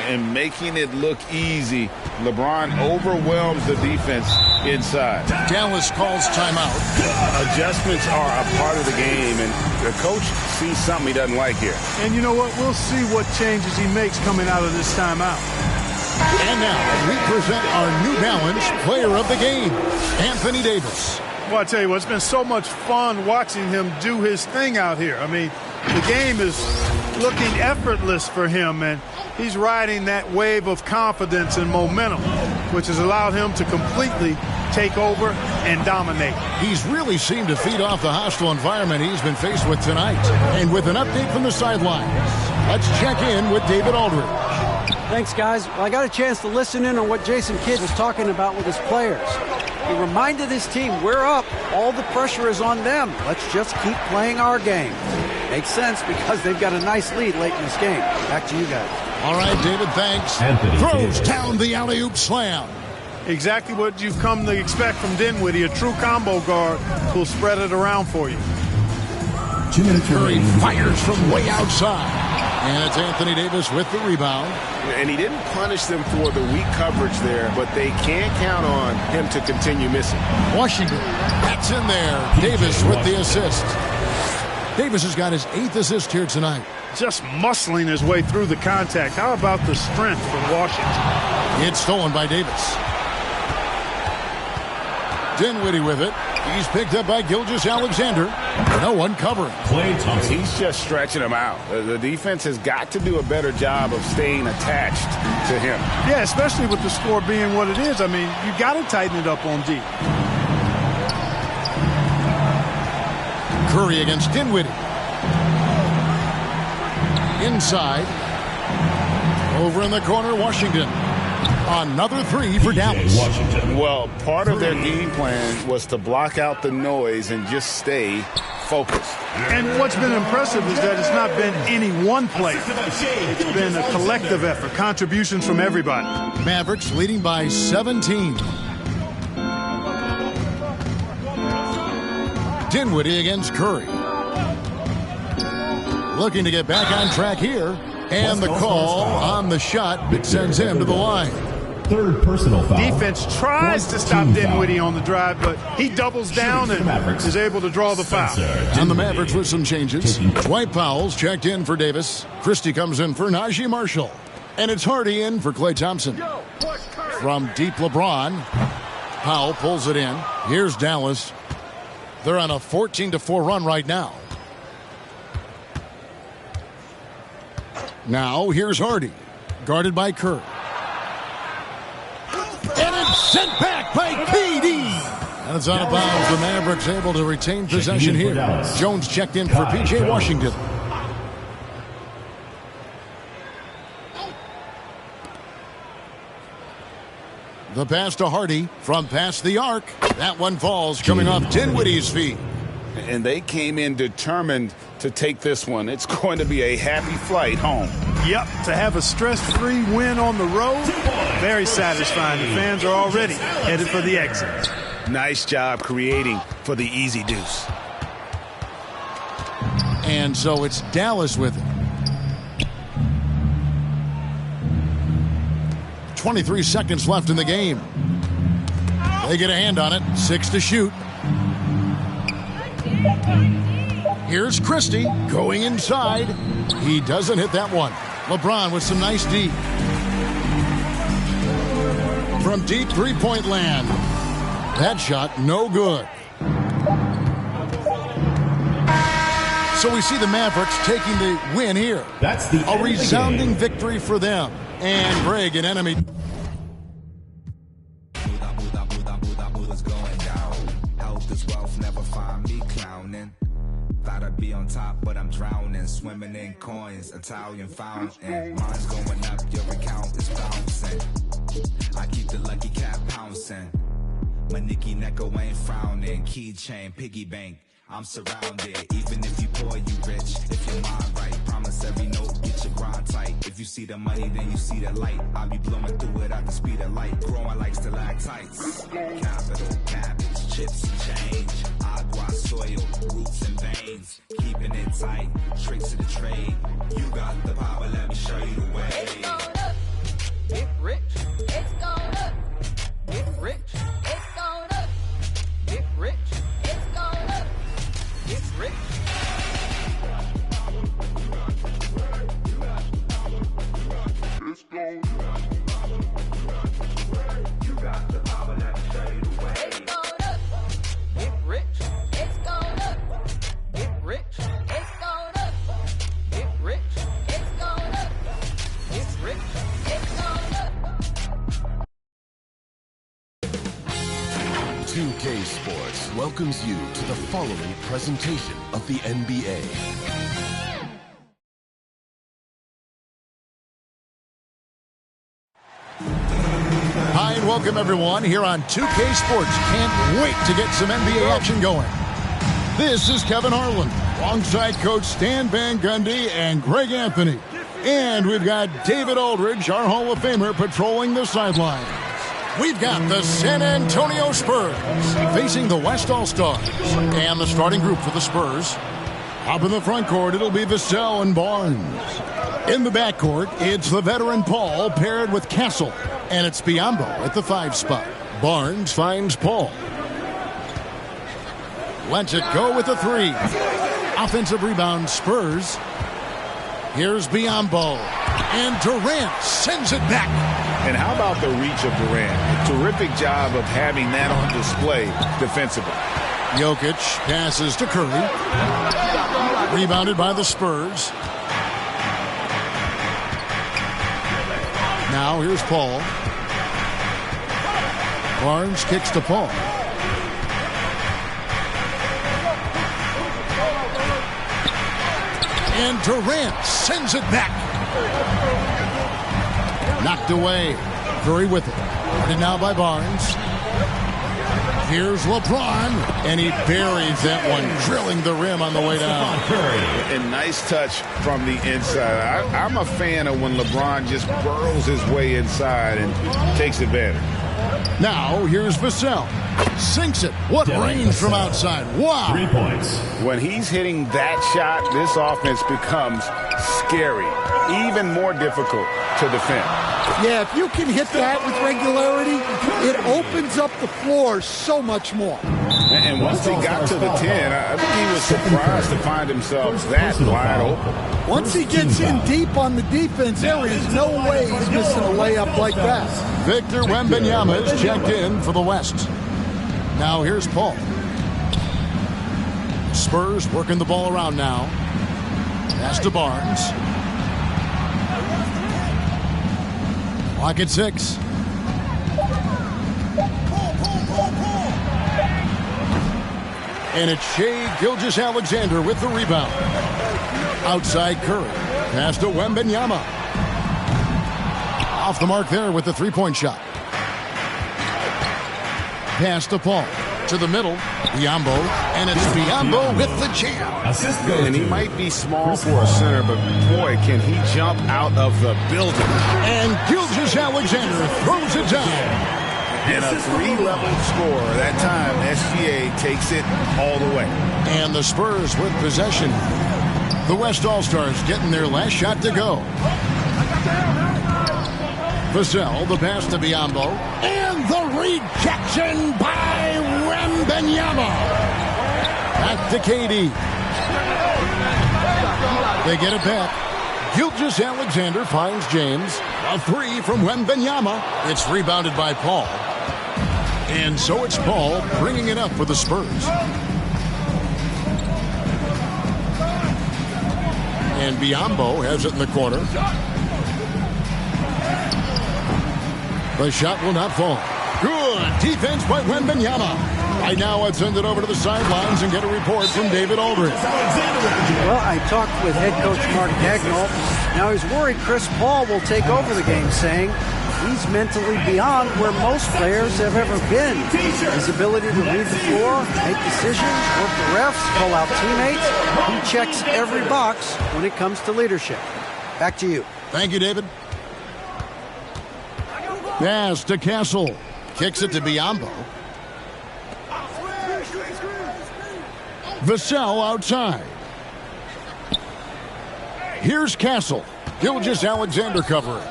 And making it look easy. LeBron overwhelms the defense inside. Dallas calls timeout. Adjustments are a part of the game, and the coach sees something he doesn't like here. And you know what? We'll see what changes he makes coming out of this timeout. And now we present our New Balance player of the game, Anthony Davis. Well, I tell you what, it's been so much fun watching him do his thing out here. I mean, the game is looking effortless for him, and he's riding that wave of confidence and momentum, which has allowed him to completely take over and dominate. He's really seemed to feed off the hostile environment he's been faced with tonight. And with an update from the sidelines, let's check in with David Aldridge. Thanks, guys. Well, I got a chance to listen in on what Jason Kidd was talking about with his players. He reminded his team, we're up. All the pressure is on them. Let's just keep playing our game. Makes sense because they've got a nice lead late in this game. Back to you guys. All right, David, thanks. Anthony Throws Kidd. down the alley-oop slam. Exactly what you've come to expect from Dinwiddie, a true combo guard who'll spread it around for you. 2 minutes Curry remaining. fires from way outside. And it's Anthony Davis with the rebound. And he didn't punish them for the weak coverage there, but they can't count on him to continue missing. Washington, that's in there. Davis with the assist. Davis has got his 8th assist here tonight. Just muscling his way through the contact. How about the strength from Washington? It's stolen by Davis. Dinwiddie with it. He's picked up by Gilgeous-Alexander. No one covering. Klay Thompson. He's just stretching him out. The defense has got to do a better job of staying attached to him. Yeah, especially with the score being what it is. I mean, you got to tighten it up on D. Curry against Dinwiddie. Inside. Over in the corner, Washington. Another 3 for Dallas. Well, part of their game plan was to block out the noise and just stay focused. And what's been impressive is that it's not been any one player. It's been a collective effort, contributions from everybody. Mavericks leading by 17. Dinwiddie against Curry. Looking to get back on track here. And the call on the shot that sends him to the line. Third personal foul. Defense tries to stop Dinwiddie on the drive, but he doubles down and is able to draw the foul. And the Mavericks with some changes. Dwight Powell's checked in for Davis. Christie comes in for Najee Marshall. And it's Hardy in for Klay Thompson. From deep LeBron, Powell pulls it in. Here's Dallas. They're on a 14-4 run right now. Now here's Hardy, guarded by Curry. And it's sent back by KD. And it's out of bounds. The Mavericks able to retain possession here. Jones checked in for P.J. Washington. The pass to Hardy from past the arc. That one falls, coming off Dinwiddie's feet. And they came in determined to take this one. It's going to be a happy flight home. Yep, to have a stress-free win on the road, very satisfying. The fans are already headed for the exit. Nice job creating for the easy deuce. And so it's Dallas with it. 23 seconds left in the game. They get a hand on it. 6 to shoot. Here's Christie going inside. He doesn't hit that one. LeBron with some nice D. From deep three-point land. That shot no good. So we see the Mavericks taking the win here. That's a resounding victory for them. And Greg, an enemy. Be on top, but I'm drowning, swimming in coins, Italian fountain. Mine's going up, your account is bouncing. I keep the lucky cat pouncing. My Nicky Necko ain't frowning. Keychain, piggy bank, I'm surrounded. Even if you poor, you rich. If your mind right, promise every note, get your grind tight. If you see the money, then you see the light. I'll be blowing through it at the speed of light. Growing like stalactites. Capital, cabbage, chips and change. Agua, soil, roots and veins. Keeping it tight, tricks of the trade. You got the power, let me show you the way. It's going up, get rich. It's going up, get rich. It's going up, get rich. It's going up, get rich. It's going up. You got the power, let me show you the way. It's going up, get rich. It's going up, get rich. It's going up, get rich. It's going up, get rich. It's going up. 2K Sports welcomes you to the following presentation of the NBA. Hi and welcome everyone here on 2K Sports. Can't wait to get some NBA action going. This is Kevin Harlan alongside Coach Stan Van Gundy and Greg Anthony. And we've got David Aldridge, our Hall of Famer, patrolling the sidelines. We've got the San Antonio Spurs facing the West All-Stars. And the starting group for the Spurs. Up in the front court, it'll be Vassell and Barnes. In the backcourt, it's the veteran Paul paired with Castle. And it's Biyombo at the 5 spot. Barnes finds Paul. Lets it go with the 3. Offensive rebound, Spurs. Here's Biyombo. And Durant sends it back. And how about the reach of Durant? A terrific job of having that on display defensively. Jokic passes to Curry. Rebounded by the Spurs. Now here's Paul. Barnes kicks to Paul. And Durant sends it back. Knocked away. Curry with it. And now by Barnes. Here's LeBron. And he buries that one, drilling the rim on the way down. And nice touch from the inside. I'm a fan of when LeBron just burrows his way inside and takes advantage. Now here's Vassell. Sinks it. What range from outside. Wow. 3 points. When he's hitting that shot, this offense becomes scary, even more difficult to defend. Yeah, if you can hit that with regularity, it opens up the floor so much more. And once he got to the 10, I think he was surprised to find himself that wide open. Once he gets in deep on the defense, there is no way he's missing a layup like that. Victor Wembanyama is checked in for the West. Now here's Paul. Spurs working the ball around now. Pass to Barnes. Clock at 6. And it's Shai Gilgeous-Alexander with the rebound. Outside Curry. Pass to Wembanyama. Off the mark there with the three-point shot. Pass to Paul. To the middle. Biyombo. And it's Biyombo with the jam. And he might be small for a center, but boy, can he jump out of the building. And Gilgeous-Alexander throws it down. And a three-level score. That time, SGA takes it all the way. And the Spurs with possession. The West All-Stars getting their last shot to go. Vassell, the pass to Biyombo. And the rejection by Wembanyama. Back to KD. They get it back. Gilgeous-Alexander finds James. A three from Wembanyama. It's rebounded by Paul. And so it's Paul bringing it up for the Spurs. And Biyombo has it in the corner. The shot will not fall. Good defense by Wembanyama. Right now, let's send it over to the sidelines and get a report from David Aldridge. Well, I talked with head coach Mark Dagnall. Now he's worried Chris Paul will take over the game, saying he's mentally beyond where most players have ever been. His ability to read the floor, make decisions, work the refs, call out teammates. He checks every box when it comes to leadership. Back to you. Thank you, David. Pass to Castle. Kicks it to Biyombo. Vassell outside. Here's Castle. Gilgeous-Alexander covering.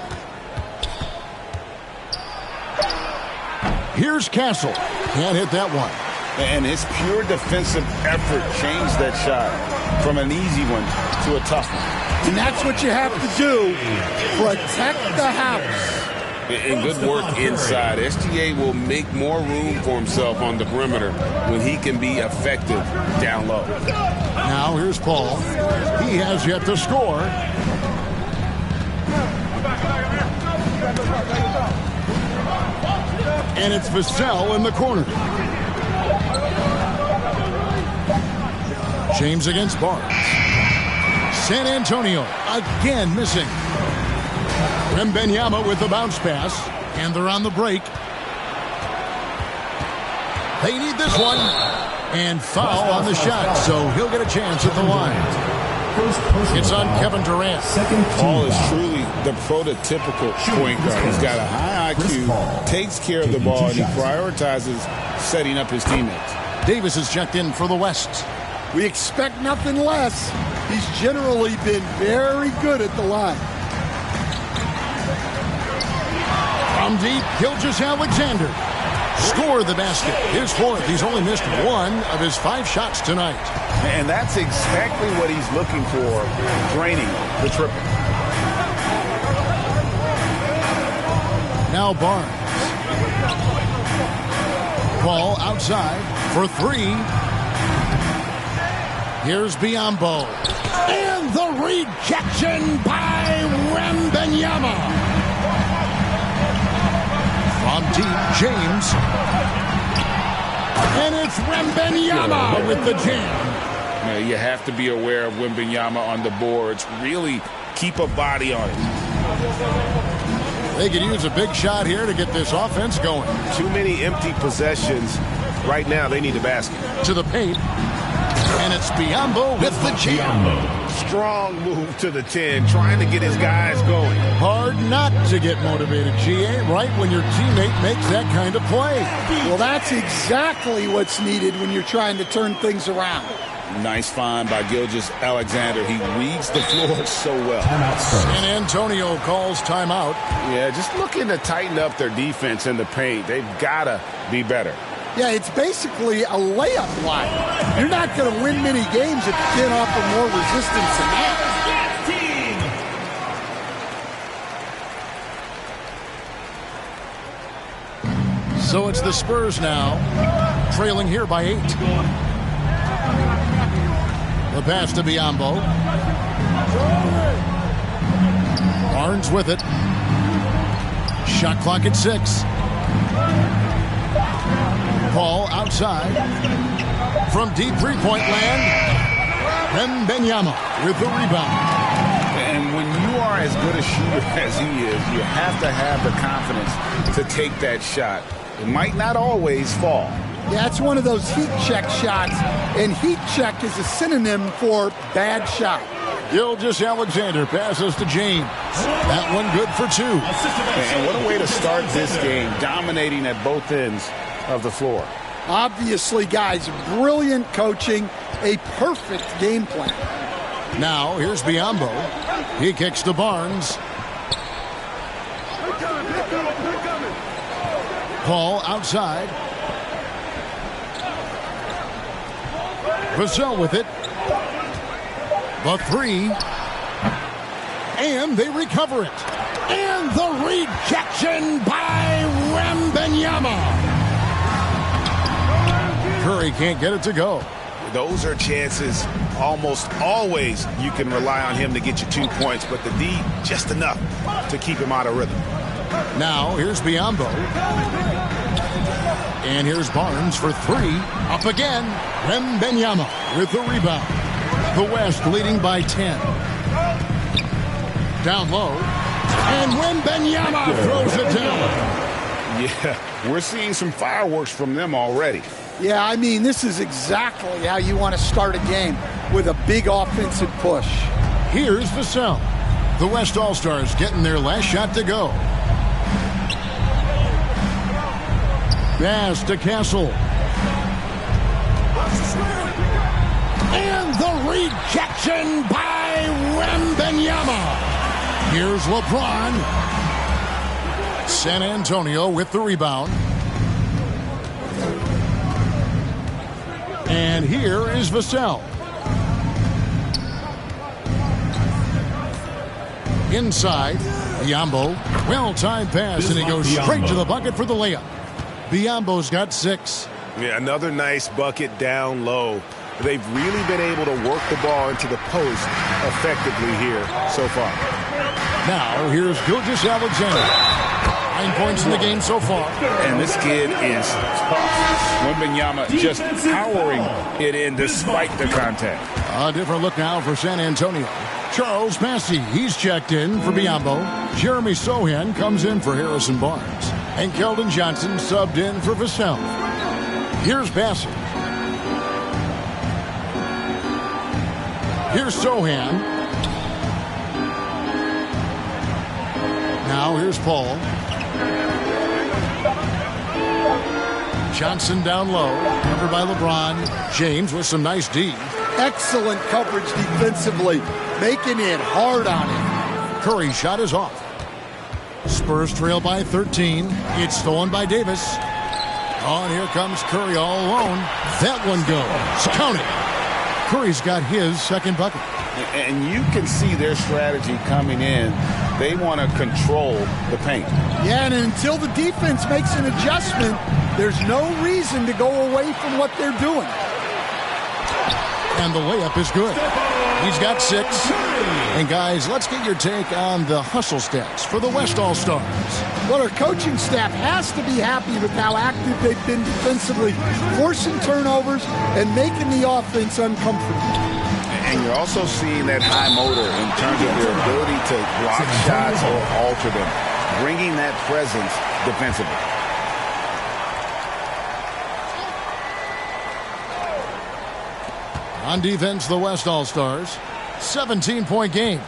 Here's Castle. Can't hit that one. And his pure defensive effort changed that shot from an easy one to a tough one. And that's what you have to do. Protect the house. And good work inside. SGA will make more room for himself on the perimeter when he can be effective down low. Now here's Paul. He has yet to score. And it's Vassell in the corner. James against Barnes. San Antonio again missing. Wembanyama with the bounce pass. And they're on the break. They need this one. And foul on the shot, so he'll get a chance at the line. It's on Kevin Durant. Paul is truly the prototypical point guard. He's got a high IQ, takes care of the ball, and he prioritizes setting up his teammates. Davis is checked in for the West. We expect nothing less. He's generally been very good at the line. From deep, Gilgeous-Alexander. score the basket. His fourth. He's only missed one of his 5 shots tonight. And that's exactly what he's looking for, draining the triple. Now Barnes. Ball outside for 3. Here's Biyombo. And the rejection by Wembanyama. From deep, James. And it's Wembanyama with the jam. Now, you have to be aware of Wembanyama on the boards. Really keep a body on it. They could use a big shot here to get this offense going. Too many empty possessions. Right now, they need a basket. To the paint. And it's Biyombo with the jam. Strong move to the 10, trying to get his guys going. Hard not to get motivated, GA, right when your teammate makes that kind of play. Well, that's exactly what's needed when you're trying to turn things around. Nice find by Gilgeous-Alexander. He reads the floor so well. San Antonio calls timeout. Yeah, just looking to tighten up their defense in the paint. They've got to be better. Yeah, it's basically a layup line. You're not going to win many games if you can't offer more resistance than that. So it's the Spurs now, trailing here by 8. The pass to Biyombo. Barnes with it. Shot clock at 6. Paul outside. From deep three-point land, Wembanyama with the rebound. And when you are as good a shooter as he is, you have to have the confidence to take that shot. It might not always fall. Yeah, it's one of those heat check shots, and heat check is a synonym for bad shot. Gilgeous-Alexander passes to James. That one good for 2. And what a way to start this game, dominating at both ends of the floor. Obviously, guys, brilliant coaching, a perfect game plan. Now, here's Biyombo. He kicks to Barnes. Paul outside. Vassell with it. The 3. And they recover it. And the rejection by Wembanyama. Curry can't get it to go. Those are chances almost always you can rely on him to get you 2 points, but the D just enough to keep him out of rhythm. Now here's Biyombo. And here's Barnes for 3. Up again. Wembanyama with the rebound. The West leading by 10. Down low. And Wembanyama throws it down. Yeah, we're seeing some fireworks from them already. Yeah, I mean, this is exactly how you want to start a game, with a big offensive push. Here's Vassell. The West All-Stars getting their last shot to go. Pass to Castle. And the rejection by Wembanyama. Here's LeBron. San Antonio with the rebound. And here is Vassell. Inside, Biyombo. Well-timed pass, and he goes straight to the bucket for the layup. Biyombo's got 6. Yeah, another nice bucket down low. They've really been able to work the ball into the post effectively here so far. Now, here's Gilgeous-Alexander. 9 points in the game so far. And this kid is tough. Wembanyama just powering it in despite the contact. A different look now for San Antonio. Charles Massey, he's checked in for Biyombo. Jeremy Sohan comes in for Harrison Barnes. And Keldon Johnson subbed in for Vassell. Here's Massey. Here's Sohan. Now here's Paul. Johnson down low, covered by LeBron. James with some nice D. Excellent coverage defensively, making it hard on him. Curry's shot is off. Spurs trail by 13. It's stolen by Davis. Oh, and here comes Curry all alone. That one goes. Count it. Curry's got his second bucket. And you can see their strategy coming in. They want to control the paint. Yeah, and until the defense makes an adjustment, there's no reason to go away from what they're doing. And the layup is good. He's got 6. And guys, let's get your take on the hustle stats for the West All-Stars. Well, our coaching staff has to be happy with how active they've been defensively, forcing turnovers and making the offense uncomfortable. And you're also seeing that high motor in terms of their ability to block shots or alter them, bringing that presence defensively. On defense, the West All-Stars. 17-point game.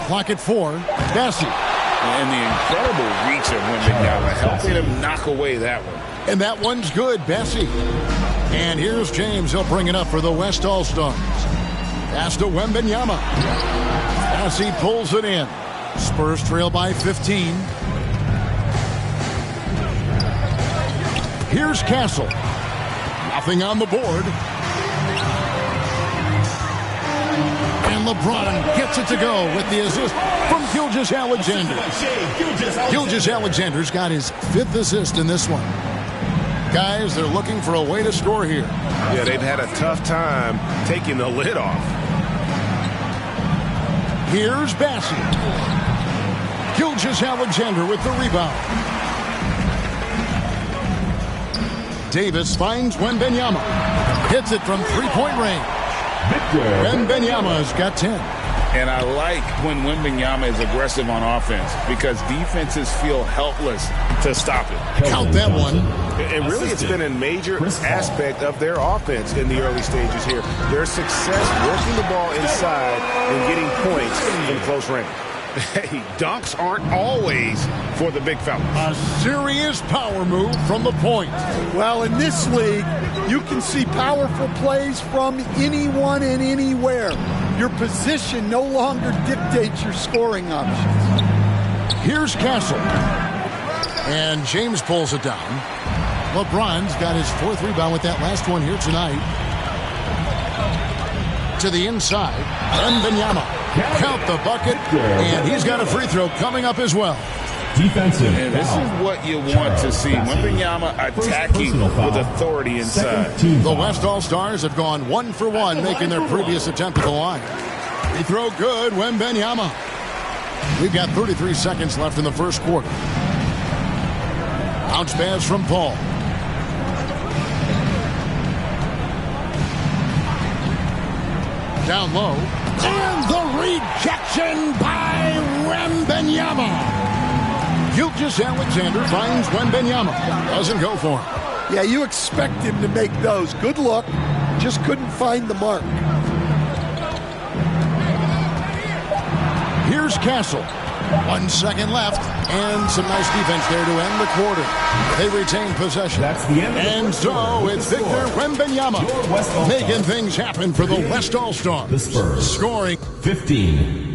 Clock at 4. Bessie. And the incredible reach of Wembanyama, helping him knock away that one. And that one's good, Bessie. And here's James. He'll bring it up for the West All-Stars. Pass to Wembanyama. Bessie pulls it in. Spurs trail by 15. Here's Castle. Nothing on the board. And LeBron gets it to go with the assist from Gilgeous-Alexander. Gilgeous-Alexander's got his 5th assist in this one. Guys, they're looking for a way to score here. Yeah, they've had a tough time taking the lid off. Here's Bassie. Gilgeous-Alexander with the rebound. Davis finds Wembanyama. Hits it from three-point range. Wembanyama's got 10. And I like when Wembanyama is aggressive on offense because defenses feel helpless to stop it. Count that one. And really, it's been a major aspect of their offense in the early stages here. Their success working the ball inside and getting points from close range. Hey, dunks aren't always for the big fellas. A serious power move from the point. Well, in this league, you can see powerful plays from anyone and anywhere. Your position no longer dictates your scoring options. Here's Castle. And James pulls it down. LeBron's got his 4th rebound with that last one here tonight. To the inside. Wembanyama. Count the bucket. And he's got a free throw coming up as well. Defensive. And this is what you want to see. Wembanyama attacking with authority inside. The West All-Stars have gone 1 for 1, making their previous attempt at the line. Free throw good, Wembanyama. We've got 33 seconds left in the first quarter. Bounce pass from Paul. Down low. And the rejection by Wembanyama. Gilgeous-Alexander finds Wembanyama. Doesn't go for him. Yeah, you expect him to make those. Good look. Just couldn't find the mark. Here's Castle. 1 second left. And some nice defense there to end the quarter. They retain possession. That's the end. And so it's Victor Wembanyama making things happen for the West All-Stars. The Spurs scoring 15.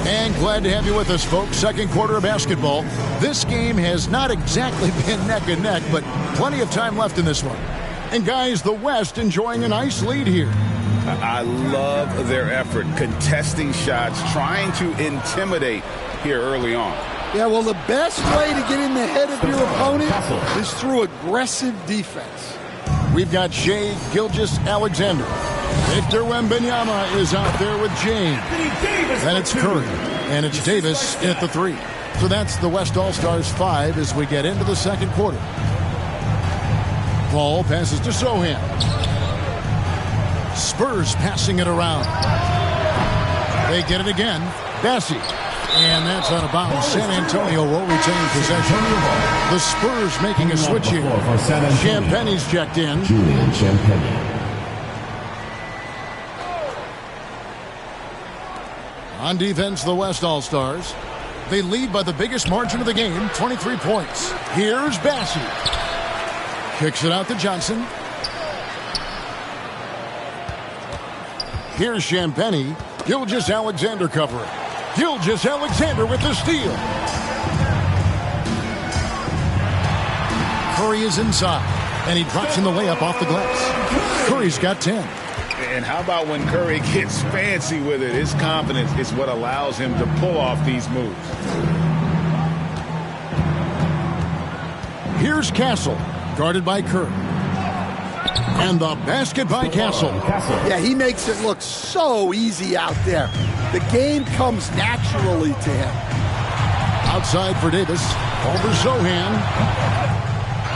And glad to have you with us, folks. Second quarter of basketball. This game has not exactly been neck and neck, but plenty of time left in this one. And guys, the West enjoying a nice lead here. I love their effort, contesting shots, trying to intimidate here early on. Yeah, well, the best way to get in the head of your opponent is through aggressive defense. We've got Shai Gilgeous-Alexander. Victor Wembanyama is out there with James. Then it's Curry. And it's Davis at the 3. So that's the West All-Stars 5 as we get into the second quarter. Paul passes to Sohan. Spurs passing it around. They get it again. Bassie. And that's out of bounds. San Antonio will retain possession. The Spurs making a switch here. Champagne's checked in. Julian Champagne. On defense, the West All-Stars. They lead by the biggest margin of the game, 23 points. Here's Bassie. Kicks it out to Johnson. Here's Champagne. Gilgeous-Alexander covering. Gilgeous-Alexander with the steal. Curry is inside, and he drops in the layup off the glass. Curry's got 10. And how about when Curry gets fancy with it? His confidence is what allows him to pull off these moves. Here's Castle, guarded by Curry. And the basket by Castle. Yeah, he makes it look so easy out there. The game comes naturally to him. Outside for Davis. Over Sohan.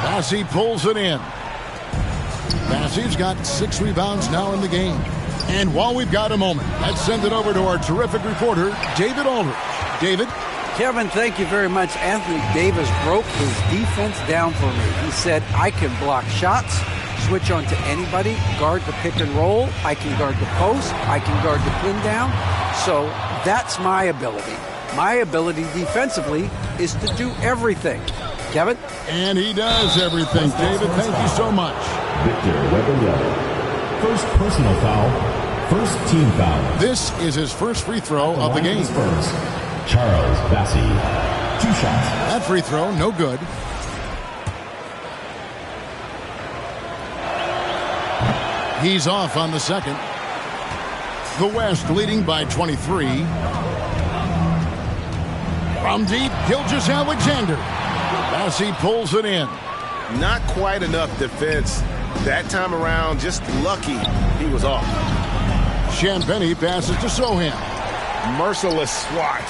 Bassey pulls it in. Bassey's got 6 rebounds now in the game. And while we've got a moment, let's send it over to our terrific reporter, David Aldridge. David? Kevin, thank you very much. Anthony Davis broke his defense down for me. He said, I can block shots, switch on to anybody, guard the pick and roll, I can guard the post, I can guard the pin down. So that's my ability. My ability defensively is to do everything. Kevin? And he does everything. David, thank you so much. Victor Wembanyama. First personal foul. First team foul. This is his first free throw of the game. Charles Bassey. 2 shots. That free throw, no good. He's off on the second. The West leading by 23. From deep, Gilgeous-Alexander. Bassey pulls it in. Not quite enough defense. That time around, just lucky he was off. Champagnie passes to Sohan. Merciless swat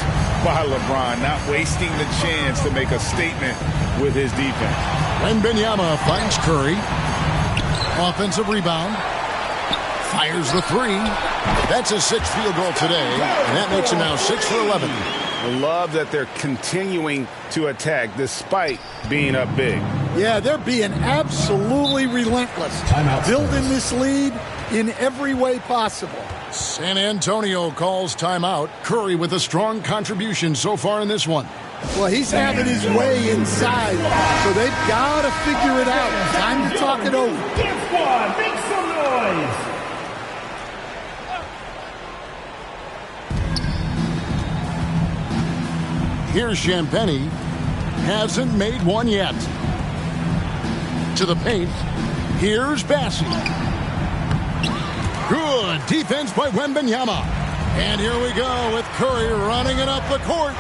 by LeBron, not wasting the chance to make a statement with his defense. Wembanyama finds Curry. Offensive rebound. Fires the 3. That's his 6th field goal today, and that makes him now 6 for 11. I love that they're continuing to attack despite being up big. Yeah, they're being absolutely relentless. Building this lead in every way possible. San Antonio calls timeout. Curry with a strong contribution so far in this one. Well, he's having his way inside, so they've got to figure it out. Time to talk it over. Get squad, make some noise. Here's Champagnie. Hasn't made one yet. To the paint. Here's Bassey. Good defense by Wembanyama. And here we go with Curry running it up the court.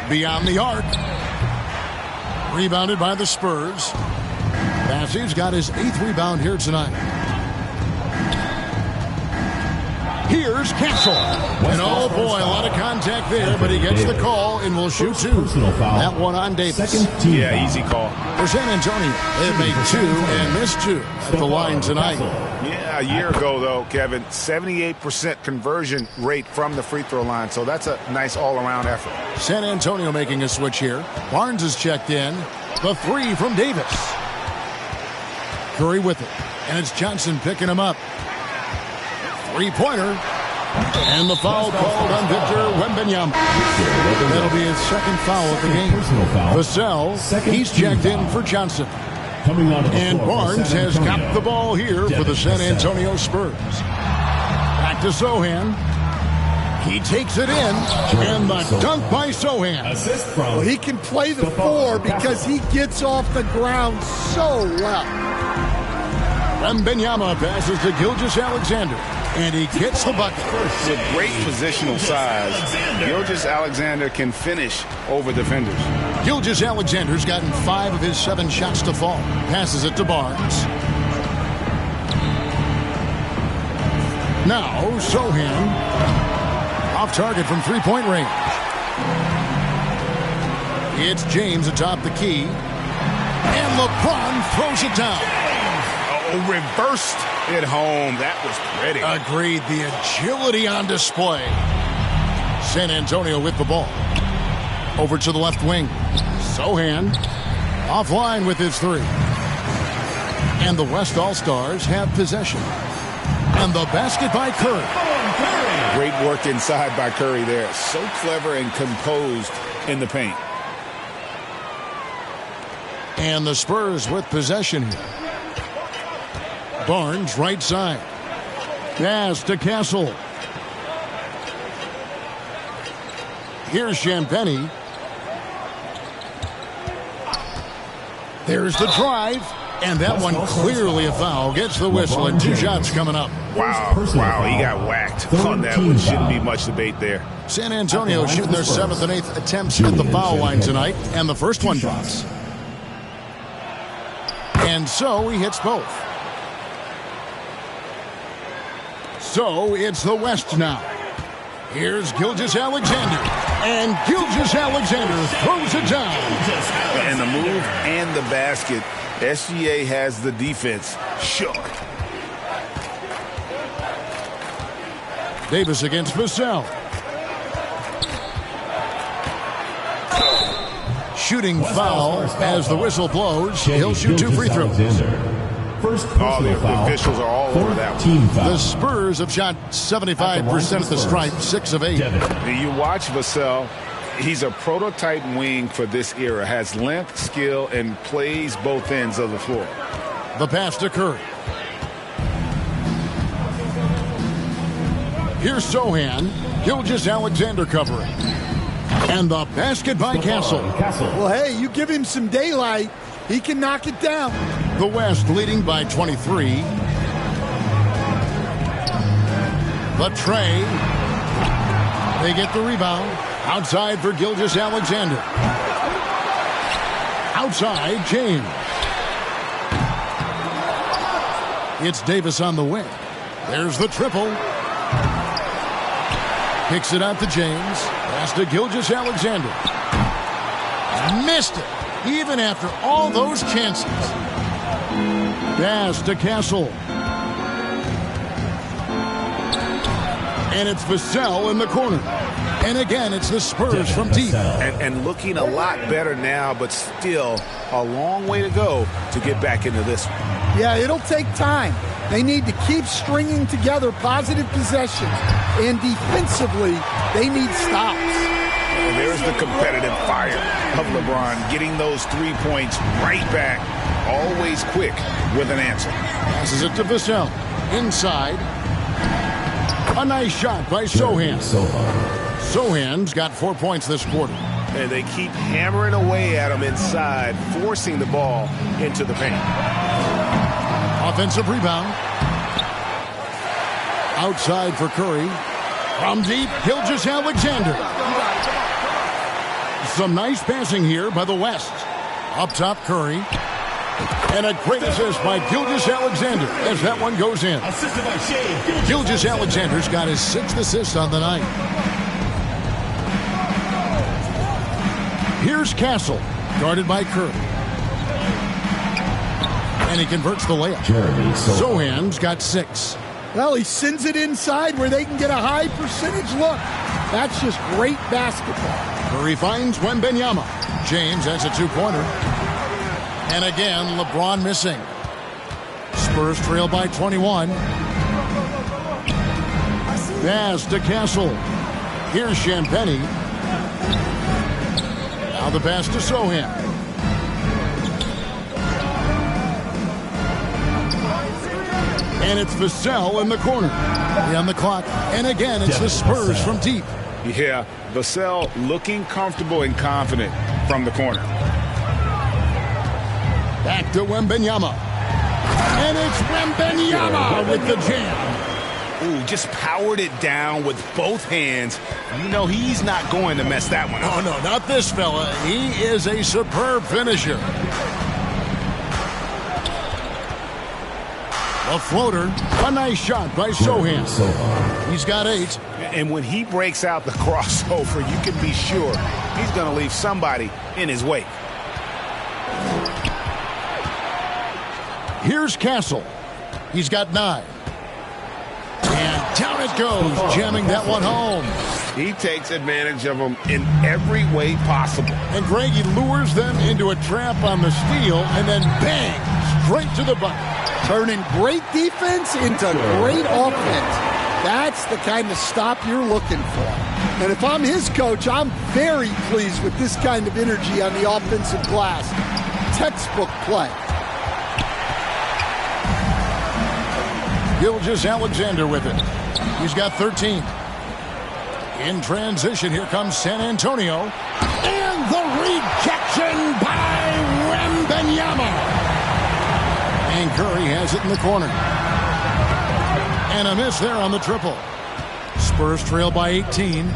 Beyond the arc. Rebounded by the Spurs. Bassey's got his 8th rebound here tonight. Here's Castle. And oh boy, a lot of contact there, but he gets the call and will shoot 2. That one on Davis. Yeah, easy call. For San Antonio, they've made 2 and missed 2 at the line tonight. Yeah, a year ago, though, Kevin, 78% conversion rate from the free throw line, so that's a nice all-around effort. San Antonio making a switch here. Barnes is checked in. The 3 from Davis. Curry with it, and it's Johnson picking him up. 3-pointer. And the foul called on Victor Wembanyama. That'll be his 2nd foul of the game. Vassell, he's checked in for Johnson. And Barnes has got the ball here for the San Antonio Spurs. Back to Sohan. He takes it in, and the dunk by Sohan. Well, he can play the 4 because he gets off the ground so well. Wembanyama passes to Gilgeous-Alexander. And he gets the bucket. With great positional size, Gilgeous-Alexander can finish over defenders. Gilgeous-Alexander's gotten 5 of his 7 shots to fall. Passes it to Barnes. Now, Sohan. Off target from 3-point range. It's James atop the key. And LeBron throws it down. Oh, reversed it home. That was pretty. Agreed. The agility on display. San Antonio with the ball. Over to the left wing. Sohan offline with his 3. And the West All-Stars have possession. And the basket by Curry. Great work inside by Curry there. So clever and composed in the paint. And the Spurs with possession here. Barnes right side. Pass to Castle. Here's Champagny. There's the drive. And that one clearly a foul. Gets the whistle and 2 shots coming up. Wow, he got whacked on that one. Shouldn't be much debate there. San Antonio shooting their 7th and 8th attempts at the foul line tonight. And the first one drops. And so he hits both. So it's the West now. Here's Gilgeous-Alexander. And Gilgeous-Alexander throws it down. And the move and the basket. SGA has the defense shook. Davis against Vassell. Shooting foul as the whistle blows. He'll shoot 2 free throws. The officials are all over that one. The Spurs have shot 75% at the stripe, 6 of 8. You watch Vassell. He's a prototype wing for this era. Has length, skill, and plays both ends of the floor. The pass to Curry. Here's Sohan. Gilgeous-Alexander covering. And the basket by Castle. Well, hey, you give him some daylight, he can knock it down. The West leading by 23. The Trey. They get the rebound. Outside for Gilgeous-Alexander. Outside, James. It's Davis on the wing. There's the triple. Kicks it out to James. Pass to Gilgeous-Alexander. Missed it, even after all those chances. Pass to Castle. And it's Vassell in the corner. And again, it's the Spurs from deep. And looking a lot better now, but still a long way to go to get back into this one. Yeah, it'll take time. They need to keep stringing together positive possessions. And defensively, they need stops. And there's the competitive fire of LeBron, getting those 3 points right back. Always quick with an answer. Passes it to Vassell. Inside. A nice shot by Sohan. Sohan's got 4 points this quarter. And they keep hammering away at him inside, forcing the ball into the paint. Offensive rebound. Outside for Curry. From deep, Gilgeous-Alexander. Some nice passing here by the West. Up top, Curry. And a great assist by Gilgeous-Alexander as that one goes in. Gilgeous-Alexander's got his 6th assist on the night. Here's Castle, guarded by Curry. And he converts the layup. Sohan's got 6. Well, he sends it inside where they can get a high percentage look. That's just great basketball. Curry finds Wembanyama. James has a 2-pointer. And again, LeBron missing. Spurs trail by 21. Pass to Castle. Here's Champagny. Now the pass to Sohan. And it's Vassell in the corner. On the clock. And again, it's the Spurs from deep. Yeah, Vassell looking comfortable and confident from the corner. Back to Wembanyama. And it's Wembanyama with the jam. Ooh, just powered it down with both hands. You know he's not going to mess that one up. Oh, no, not this fella. He is a superb finisher. A floater. A nice shot by Sohan. He's got 8. And when he breaks out the crossover, you can be sure he's going to leave somebody in his wake. Here's Castle. He's got 9. And down it goes, jamming that one home. He takes advantage of them in every way possible. And Greg, he lures them into a trap on the steal, and then bang, straight to the bucket. Turning great defense into great offense. That's the kind of stop you're looking for. And if I'm his coach, I'm very pleased with this kind of energy on the offensive glass. Textbook play. Gilgeous-Alexander with it. He's got 13. In transition, here comes San Antonio. And the rejection by Wembanyama. And Curry has it in the corner. And a miss there on the triple. Spurs trail by 18.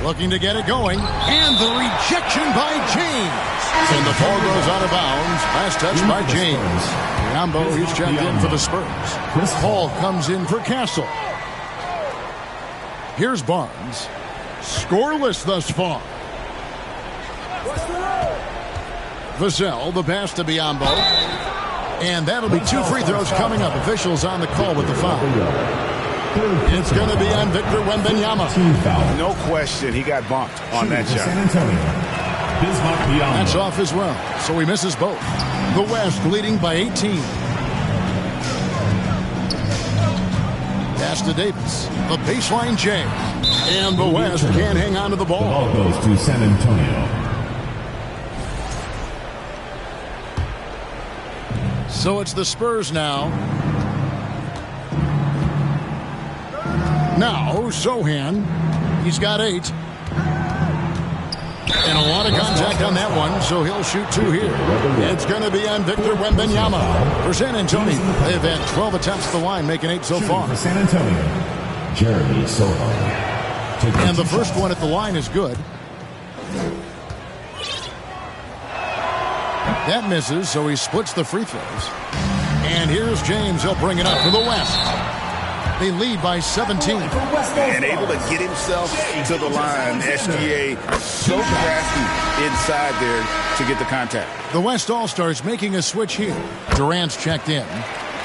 Looking to get it going. And the rejection by James. And the ball goes out of bounds. Last touch by James. Biyombo, he's checked in for the Spurs. Chris Paul comes in for Castle. Here's Barnes. Scoreless thus far. Vassell, the pass to Biyombo. And that'll be 2 free throws coming up. Officials on the call with the foul. It's going to be on Victor Wembanyama. No question, he got bumped on that shot. That's off as well, so he misses both. The West leading by 18. Pass to Davis. The baseline J. And the West can't hang on to the ball. The ball goes to San Antonio. So it's the Spurs now. Now, Sohan. He's got 8. And a lot of contact on that one, so he'll shoot 2 here. It's going to be on Victor Wembanyama. For San Antonio, they've had 12 attempts at the line, making 8 so far. For San Antonio, Jeremy Sohan. And the first one at the line is good. That misses, so he splits the free throws. And here's James. He'll bring it up for the West. They lead by 17. And able to get himself to the line. SGA so crafty inside there to get the contact. The West All-Stars making a switch here. Durant's checked in.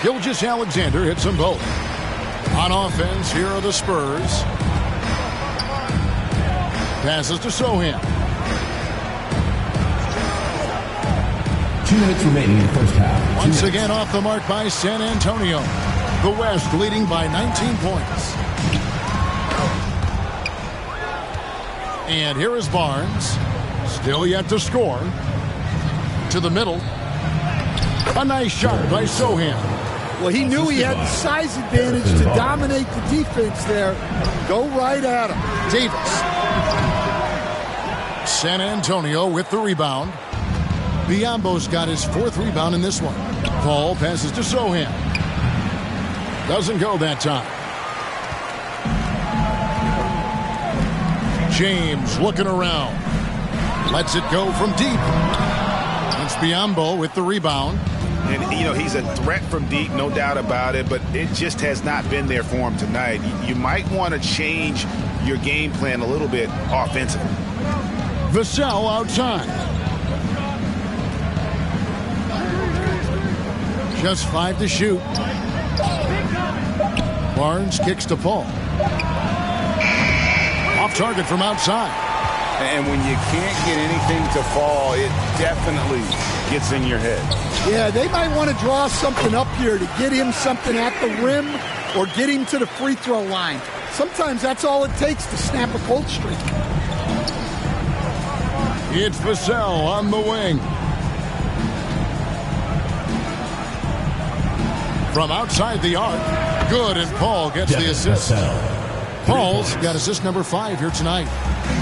Gilgeous-Alexander hits them both. On offense, here are the Spurs. Passes to Sohan. 2 minutes remaining in the first half. Once again off the mark by San Antonio. The West leading by 19 points. And here is Barnes. Still yet to score. To the middle. A nice shot by Sohan. Well, he knew he had the size advantage to dominate the defense there. Go right at him. Davis. San Antonio with the rebound. Biyombo's got his 4th rebound in this one. Paul passes to Sohan. Doesn't go that time. James looking around. Lets it go from deep. It's Biyombo with the rebound. And, you know, he's a threat from deep, no doubt about it, but it just has not been there for him tonight. You might want to change your game plan a little bit offensively. Vassell outside. Just 5 to shoot. Barnes kicks to Paul. Off target from outside. And when you can't get anything to fall, it definitely gets in your head. Yeah, they might want to draw something up here to get him something at the rim or get him to the free throw line. Sometimes that's all it takes to snap a cold streak. It's Vassell on the wing. From outside the arc. Good, and Paul gets the assist. Paul's got assist number 5 here tonight.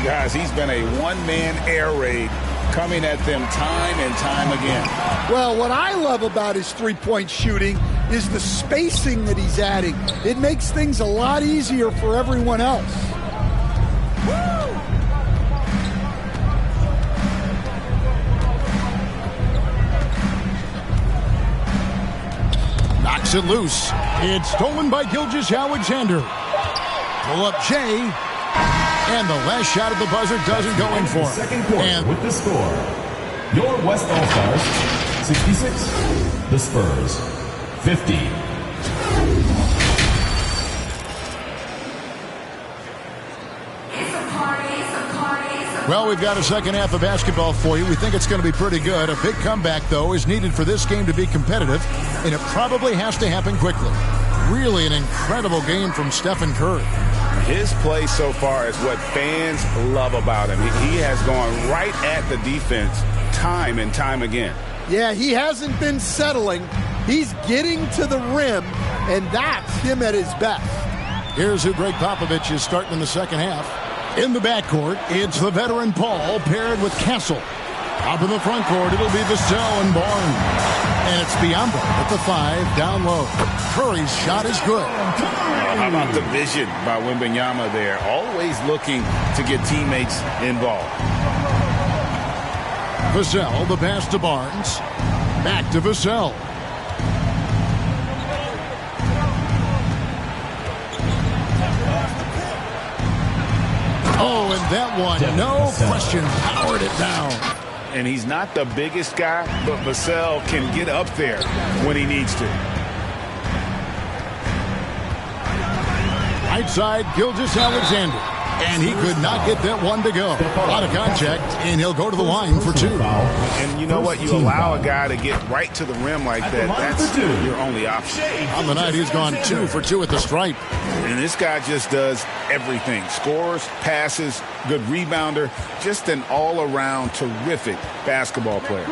Guys, he's been a one-man air raid coming at them time and time again. Well, what I love about his three-point shooting is the spacing that he's adding. It makes things a lot easier for everyone else. Knocks it loose. It's stolen by Gilgeous-Alexander. Pull up Jay. And the last shot at the buzzer doesn't go in for him. Second quarter with the score. Your West All-Stars, 66. The Spurs, 50. Well, we've got a second half of basketball for you. We think it's going to be pretty good. A big comeback, though, is needed for this game to be competitive, and it probably has to happen quickly. Really an incredible game from Stephen Curry. His play so far is what fans love about him. He has gone right at the defense time and time again. Yeah, he hasn't been settling. He's getting to the rim, and that's him at his best. Here's who Greg Popovich is starting in the second half. In the backcourt, it's the veteran Paul paired with Castle. Up in the front court, it'll be Vassell and Barnes. And it's Biombo at the 5 down low. Curry's shot is good. How about the vision by Wembanyama there? Always looking to get teammates involved. Vassell, the pass to Barnes. Back to Vassell. Oh, and that one, no question, powered it down. And he's not the biggest guy, but Vassell can get up there when he needs to. Right side, Gilgeous-Alexander. And he could not get that one to go. A lot of contact, and he'll go to the line for 2. And you know what? You allow a guy to get right to the rim like that. That's your only option. On the night, he's gone 2 for 2 at the stripe. And this guy just does everything. Scores, passes, good rebounder. Just an all-around terrific basketball player.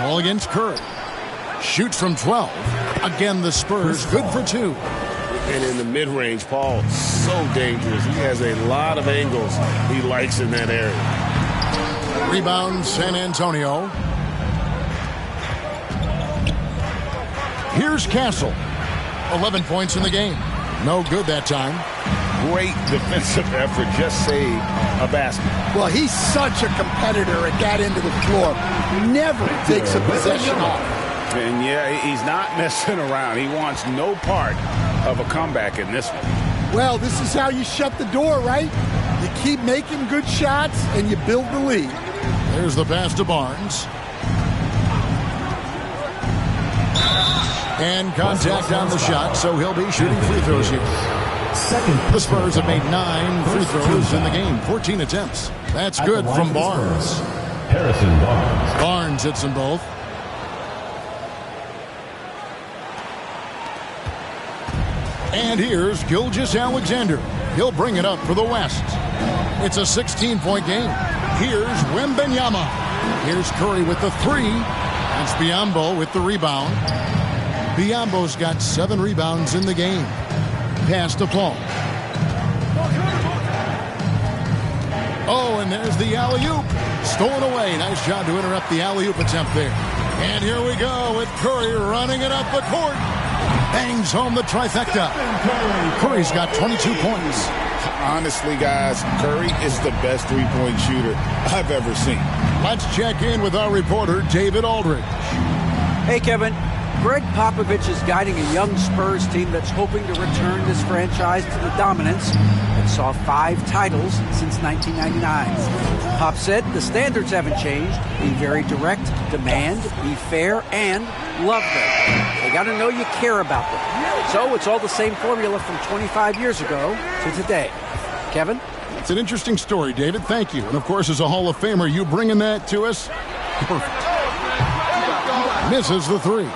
Ball against Curry. Shoots from 12. Again, the Spurs, good for 2. And in the mid-range, Paul, so dangerous. He has a lot of angles he likes in that area. Rebound, San Antonio. Here's Castle. 11 points in the game. No good that time. Great defensive effort. Just saved a basket. Well, he's such a competitor at that end of the floor. Never takes a possession off. And yeah, he's not messing around. He wants no part of a comeback in this one. Well, this is how you shut the door, right? You keep making good shots and you build the lead. There's the pass to Barnes. And contact on the shot, so he'll be shooting free throws here. The Spurs have made 9 free throws in the game, 14 attempts. That's good from Barnes. Harrison Barnes. Barnes hits them both. And here's Gilgeous-Alexander. He'll bring it up for the West. It's a 16-point game. Here's Wembanyama. Here's Curry with the 3. That's Biombo with the rebound. Biombo's got 7 rebounds in the game. Pass to Paul. Oh, and there's the alley-oop. Stolen away. Nice job to interrupt the alley-oop attempt there. And here we go with Curry running it up the court. Bangs home the trifecta. Curry's got 22 points. Honestly, guys, Curry is the best three-point shooter I've ever seen. Let's check in with our reporter, David Aldridge. Hey, Kevin. Greg Popovich is guiding a young Spurs team that's hoping to return this franchise to the dominance that saw 5 titles since 1999. Pop said the standards haven't changed. Be very direct, demand, be fair, and love them. They got to know you care about them. So it's all the same formula from 25 years ago to today. Kevin? It's an interesting story, David. Thank you. And, of course, as a Hall of Famer, you bringing that to us? Perfect. Misses the 3.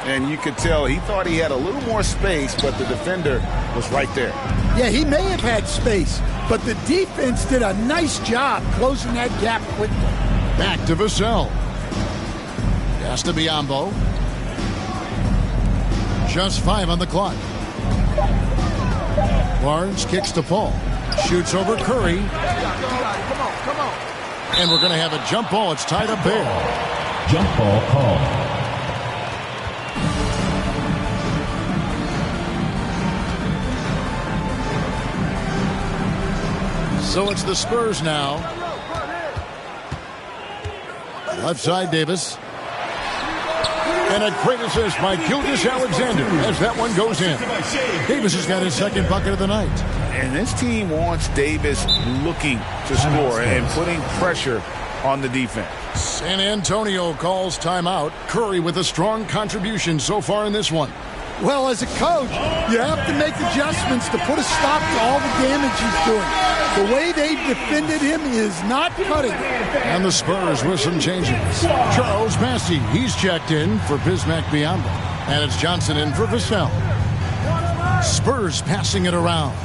And you could tell he thought he had a little more space, but the defender was right there. Yeah, he may have had space, but the defense did a nice job closing that gap quickly. Back to Vassell. Pass to Biombo. Just 5 on the clock. Barnes kicks to Paul. Shoots over Curry. Come on. And we're going to have a jump ball. It's tied up there. Jump ball call. So it's the Spurs now. Left side, Davis. And a great assist by Gilgeous-Alexander as that one goes in. Davis has got his second bucket of the night. And this team wants Davis looking to score and putting pressure on the defense. San Antonio calls timeout. Curry with a strong contribution so far in this one. Well, as a coach, you have to make adjustments to put a stop to all the damage he's doing. The way they defended him is not cutting. And the Spurs with some changes. Charles Massey, he's checked in for Bismack Biyombo. And it's Johnson in for Vassell. Spurs passing it around.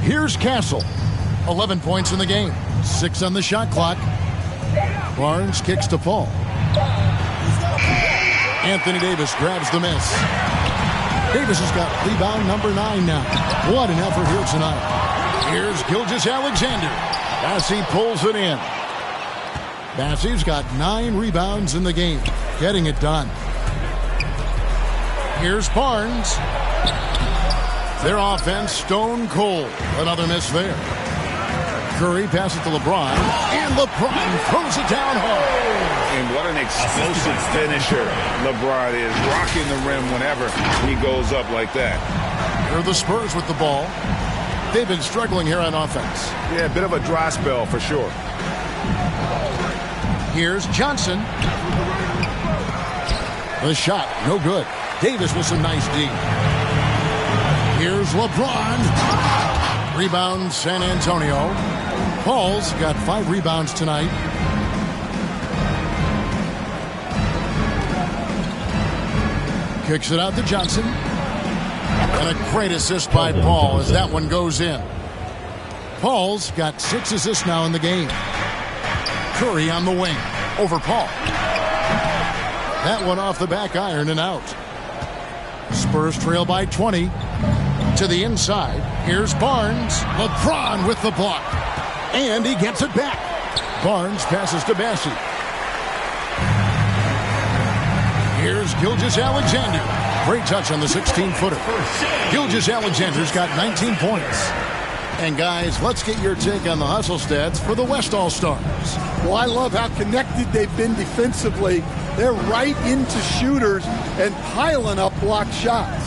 Here's Castle. 11 points in the game. 6 on the shot clock. Barnes kicks to Paul. Anthony Davis grabs the miss. Davis has got rebound number 9 now. What an effort here tonight. Here's Gilgeous-Alexander. Bassey pulls it in. Bassey's got 9 rebounds in the game, getting it done. Here's Barnes. Their offense stone cold. Another miss there. Curry passes to LeBron, and LeBron throws it down hard. And what an explosive finisher LeBron is, rocking the rim whenever he goes up like that. Here are the Spurs with the ball. They've been struggling here on offense. Yeah, a bit of a dry spell for sure. Here's Johnson. The shot, no good. Davis with some nice D. Here's LeBron. Rebound, San Antonio. Paul's got 5 rebounds tonight. Kicks it out to Johnson. And a great assist by Paul as that one goes in. Paul's got 6 assists now in the game. Curry on the wing over Paul. That one off the back iron and out. Spurs trail by 20. To the inside. Here's Barnes. LeBron with the block. And he gets it back. Barnes passes to Bassey. Here's Gilgeous-Alexander. Great touch on the 16-footer. Gilgeous-Alexander's got 19 points. And guys, let's get your take on the hustle stats for the West All-Stars. Well, I love how connected they've been defensively. They're right into shooters and piling up blocked shots.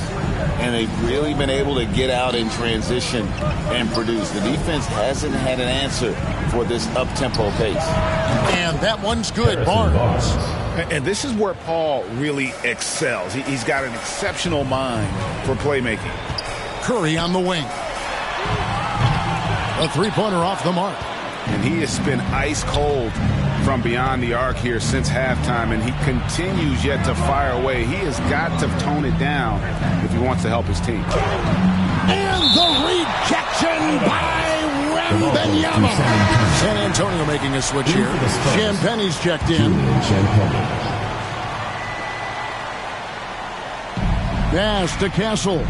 And they've really been able to get out in transition and produce. The defense hasn't had an answer for this up-tempo pace. And that one's good, Barnes. And this is where Paul really excels. He's got an exceptional mind for playmaking. Curry on the wing. A three-pointer off the mark. And he has been ice cold from beyond the arc here since halftime, and he continues yet to fire away. He has got to tone it down if he wants to help his team. And the rejection by Wembanyama. San Antonio making a switch here. Champagne's checked in. Pass to Castle.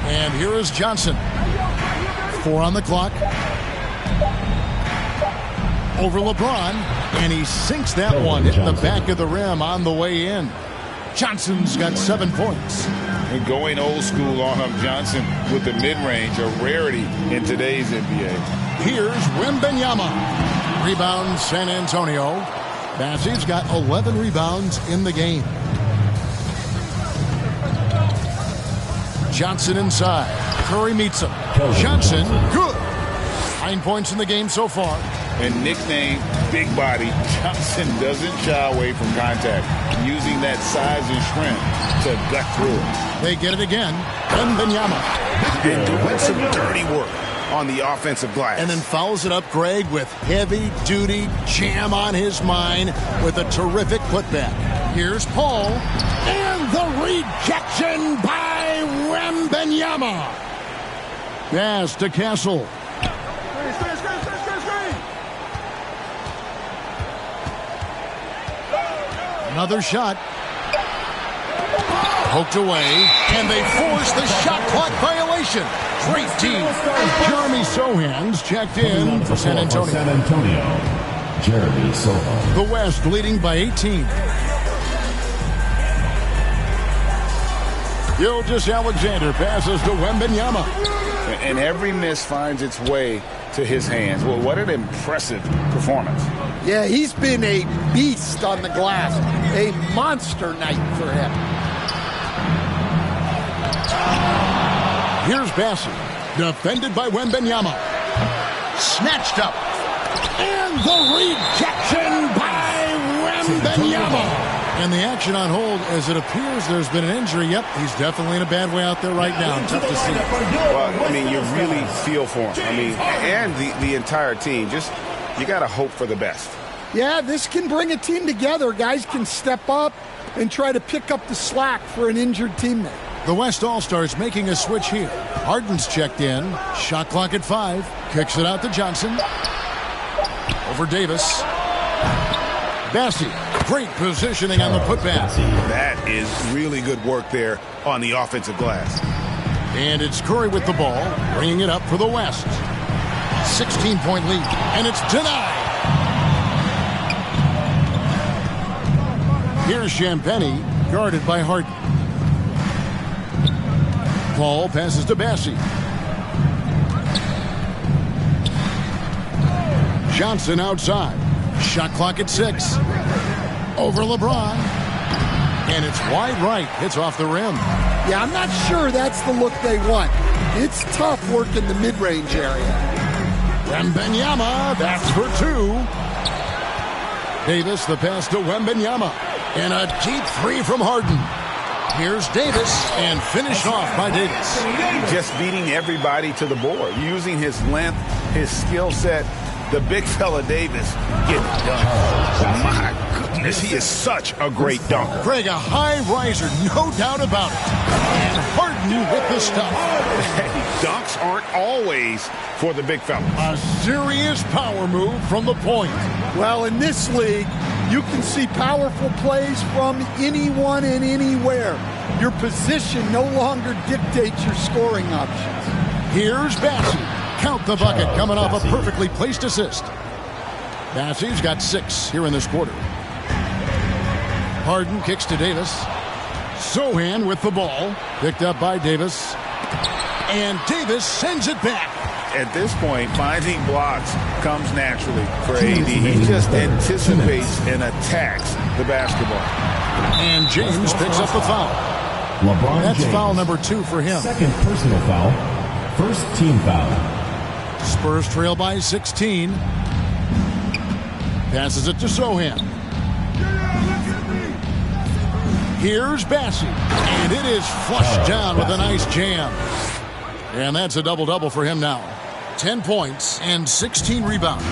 And here is Johnson. 4 on the clock. Over LeBron, and he sinks that one, hitting the back of the rim on the way in. Johnson's got 7 points. And going old school on him, Johnson, with the mid-range, a rarity in today's NBA. Here's Wembanyama. Rebound, San Antonio. Bassey's got 11 rebounds in the game. Johnson inside. Curry meets him. Johnson, good. 9 points in the game so far. And nicknamed Big Body, Johnson doesn't shy away from contact, using that size and strength to gut through it. They get it again. Wembanyama. And doing some dirty work on the offensive glass. And then fouls it up, Greg, with heavy-duty jam on his mind with a terrific putback. Here's Paul. And the rejection by Wembanyama. Pass to Castle. Another shot. Poked away, and they force the shot clock violation. Great team. Jeremy Sohan's checked in for San Antonio. Jeremy Sohan. The West leading by 18. Gilgeous-Alexander passes to Wembanyama. And every miss finds its way to his hands. Well, what an impressive performance. Yeah, he's been a beast on the glass. A monster night for him. Here's Bassey. Defended by Wembanyama. Snatched up. And the rejection by Wembanyama. And the action on hold as it appears there's been an injury. Yep, he's definitely in a bad way out there right now. Tough to see. Well, I mean, you really feel for him. I mean, and the entire team. Just, you got to hope for the best. Yeah, this can bring a team together. Guys can step up and try to pick up the slack for an injured teammate. The West All-Stars making a switch here. Harden's checked in. Shot clock at 5. Kicks it out to Johnson. Over Davis. Bassey Great positioning on the putback. That is really good work there on the offensive glass. And it's Curry with the ball, bringing it up for the West. 16-point lead, and it's denied. Here's Champagny, guarded by Harden. Ball passes to Bassie. Johnson outside. Shot clock at 6. Over LeBron. And it's wide right. Hits off the rim. Yeah, I'm not sure that's the look they want. It's tough work in the mid-range area. Wembanyama, that's for 2. Davis, the pass to Wembanyama. And a deep 3 from Harden. Here's Davis, and finished off by Davis. Just beating everybody to the board, using his length, his skill set. The big fella Davis getting it done. My goodness, he is such a great dunker. Craig, a high riser, no doubt about it. And Harden with the stuff. Dunks aren't always for the big fella. A serious power move from the point. Well, in this league, you can see powerful plays from anyone and anywhere. Your position no longer dictates your scoring options. Here's Bassie. Count the bucket, coming off a perfectly placed assist. Bassie's got 6 here in this quarter. Harden kicks to Davis. Sohan with the ball. Picked up by Davis. And Davis sends it back. At this point, finding blocks comes naturally for AD. He just anticipates and attacks the basketball. And James picks up the foul. That's foul number 2 for him. Second personal foul. First team foul. Spurs trail by 16. Passes it to Sohan. Here's Bassie. And it is flushed down with a nice jam. And that's a double-double for him now. 10 points and 16 rebounds.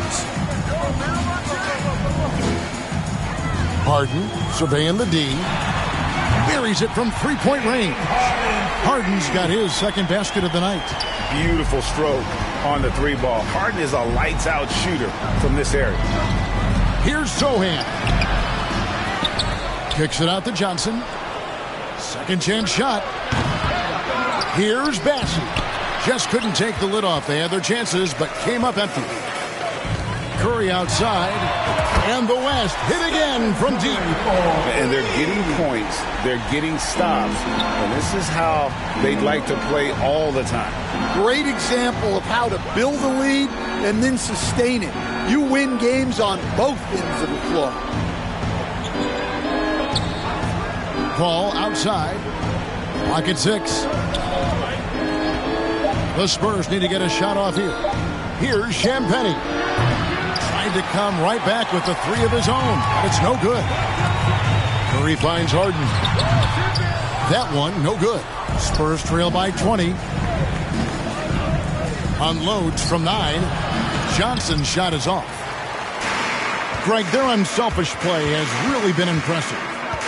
Harden surveying the D. Buries it from 3-point range. Harden's got his second basket of the night. Beautiful stroke on the 3 ball. Harden is a lights-out shooter from this area. Here's Sohan. Kicks it out to Johnson. Second chance shot. Here's Bassie. Just couldn't take the lid off. They had their chances, but came up empty. Curry outside. And the West hit again from deep. And they're getting points. They're getting stops. And this is how they'd like to play all the time. Great example of how to build a lead and then sustain it. You win games on both ends of the floor. Ball outside. Clock at 6. The Spurs need to get a shot off here. Here's Champagny. Tried to come right back with the 3 of his own. It's no good. Curry finds Harden. That one, no good. Spurs trail by 20. Unloads from 9. Johnson's shot is off. Greg, their unselfish play has really been impressive.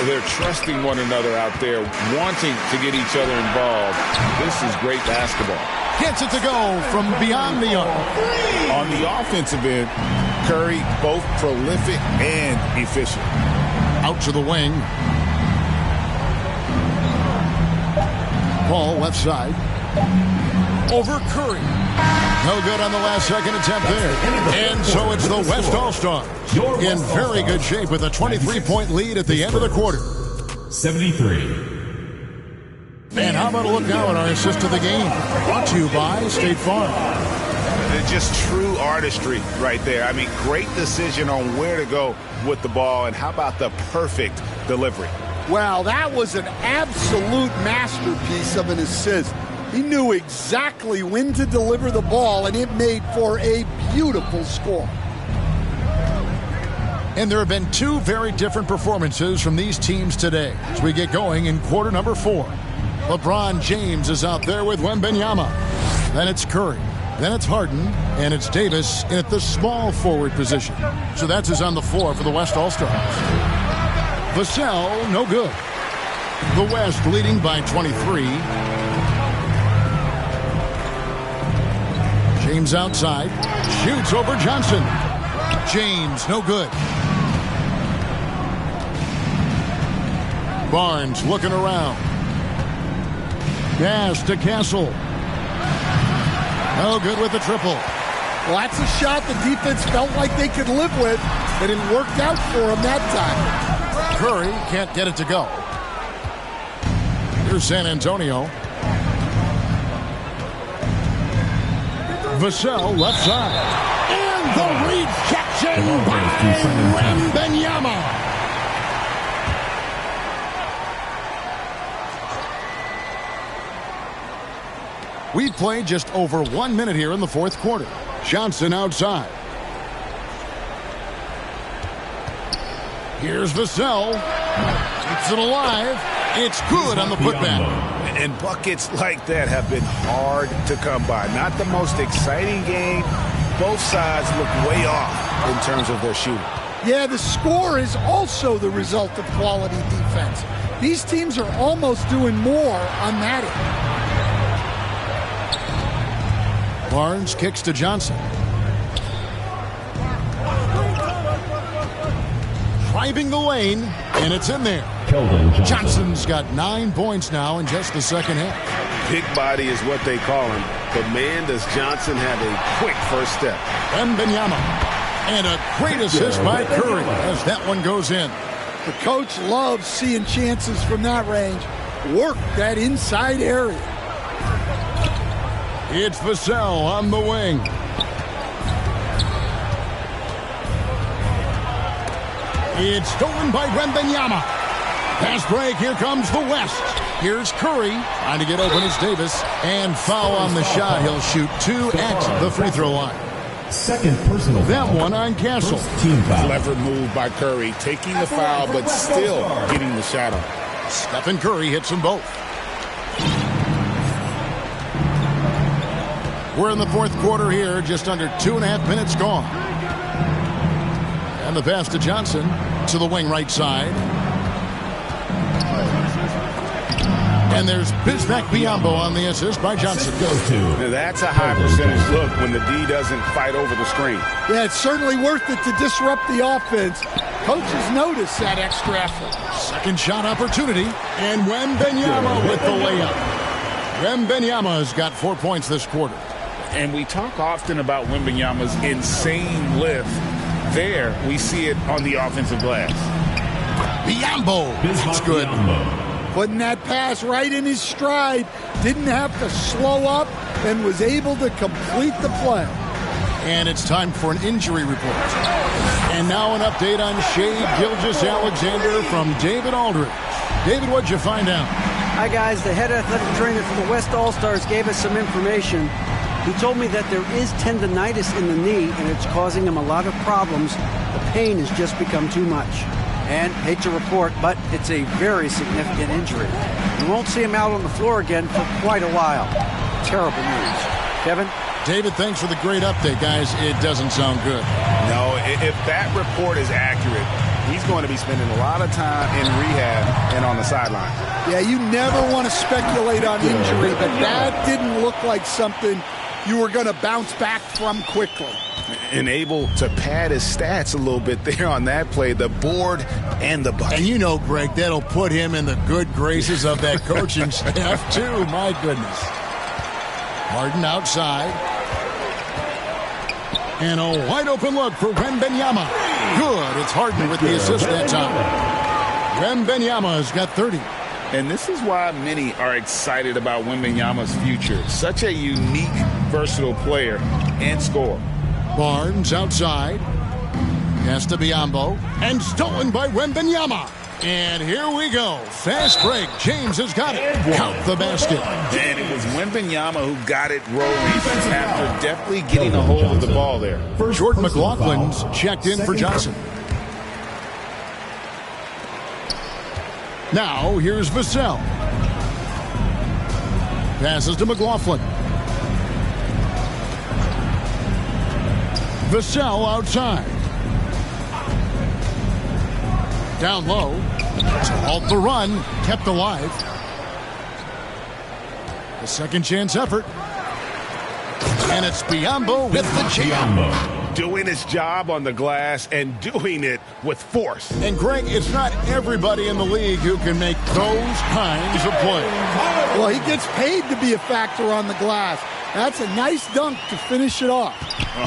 They're trusting one another out there, wanting to get each other involved. This is great basketball. Gets it to go from beyond the arc. On the offensive end, Curry both prolific and efficient. Out to the wing. Ball left side. Over Curry. No good on the last second attempt there. And so it's the West All-Stars in very good shape with a 23-point lead at the end of the quarter. 73. And how about a look now at our assist of the game? Brought to you by State Farm. Just true artistry right there. I mean, great decision on where to go with the ball. And how about the perfect delivery? Wow, that was an absolute masterpiece of an assist. He knew exactly when to deliver the ball, and it made for a beautiful score. And there have been 2 very different performances from these teams today as we get going in quarter number 4. LeBron James is out there with Wembanyama. Then it's Curry. Then it's Harden. And it's Davis in at the small forward position. So that's who's on the floor for the West All-Stars. Vassell, no good. The West leading by 23. James outside. Shoots over Johnson. James, no good. Barnes looking around. Pass to Castle. No good with the triple. Well, that's a shot the defense felt like they could live with, and it worked out for them that time. Curry can't get it to go. Here's San Antonio. Vassell left side. And the rejection by Wembanyama. We've played just over 1 minute here in the fourth quarter. Johnson outside. Here's Vassell. Keeps it alive. It's good on the putback. And buckets like that have been hard to come by. Not the most exciting game. Both sides look way off in terms of their shooting. Yeah, the score is also the result of quality defense. These teams are almost doing more on that end. Barnes kicks to Johnson. Driving the lane, and it's in there. Johnson's got 9 points now in just the second half. Big body is what they call him. But man, does Johnson have a quick first step. Wembanyama. And a great assist by Curry as that one goes in. The coach loves seeing chances from that range. Work that inside area. It's Vassell on the wing. It's stolen by Wembanyama. Pass break. Here comes the West. Here's Curry trying to get open as Davis. And foul on the shot. He'll shoot 2 at the free throw line. Second personal that foul. One on Castle. Team foul. Clever move by Curry. Taking the foul, but still getting the shot on. Stephen Curry hits them both. We're in the fourth quarter here, just under 2.5 minutes gone. And the pass to Johnson to the wing right side. And there's Bismack Biyombo on the assist by Johnson. Now that's a high percentage look when the D doesn't fight over the screen. Yeah, it's certainly worth it to disrupt the offense. Coaches notice that extra effort. Second shot opportunity. And Wembanyama with the layup. Wembanyama's got 4 points this quarter. And we talk often about Wembanyama's insane lift. There, we see it on the offensive glass. Biyombo. It's good. Putting that pass right in his stride. Didn't have to slow up and was able to complete the play. And it's time for an injury report. And now an update on Shai Gilgeous-Alexander from David Aldridge. David, what'd you find out? Hi, guys. The head athletic trainer for the West All-Stars gave us some information. He told me that there is tendonitis in the knee, and it's causing him a lot of problems. The pain has just become too much. And, hate to report, but it's a very significant injury. You won't see him out on the floor again for quite a while. Terrible news. Kevin? David, thanks for the great update, guys. It doesn't sound good. No, if that report is accurate, he's going to be spending a lot of time in rehab and on the sideline. Yeah, you never want to speculate on injury, but that didn't look like something you were going to bounce back from quickly. And able to pad his stats a little bit there on that play, the board and the bucket. And you know, Greg, that'll put him in the good graces of that coaching staff, too. My goodness. Harden outside. And a wide-open look for Wembanyama. Good. It's Harden with the assist that time. Wembanyama's got 30. And this is why many are excited about Wembanyama's future. Such a unique, versatile player and scorer. Barnes outside. Pass to Biyombo. And stolen by Wembanyama. And here we go. Fast break. James has got it. Count the basket. And it was Wembanyama who got it rolling after definitely getting a hold of the ball there. Jordan McLaughlin's checked in for Johnson. Now, here's Vassell. Passes to McLaughlin. Vassell outside. Down low. To halt the run. Kept alive. The second chance effort. And it's Biyombo with the jam. doing his job on the glass and doing it with force. And, Greg, it's not everybody in the league who can make those kinds of plays. Well, he gets paid to be a factor on the glass. That's a nice dunk to finish it off.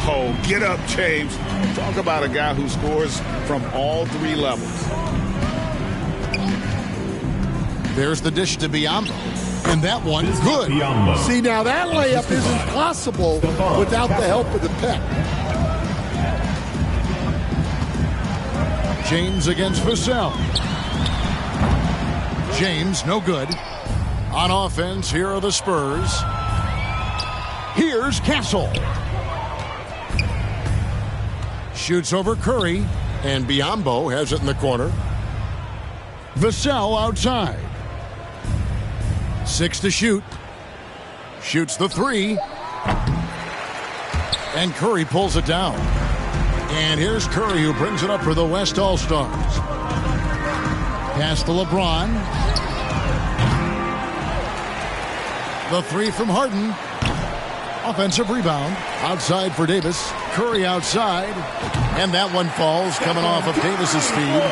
Oh, get up, James. Talk about a guy who scores from all three levels. There's the dish to Biyombo. And that one, good. See, now that layup isn't possible without the help of the pep. James against Vassell. James, no good. On offense, here are the Spurs. Here's Castle. Shoots over Curry, and Biyombo has it in the corner. Vassell outside. 6 to shoot. Shoots the 3. And Curry pulls it down. And here's Curry, who brings it up for the West All-Stars. Pass to LeBron. The 3 from Harden. Offensive rebound. Outside for Davis. Curry outside. And that one falls, coming off of Davis's feed.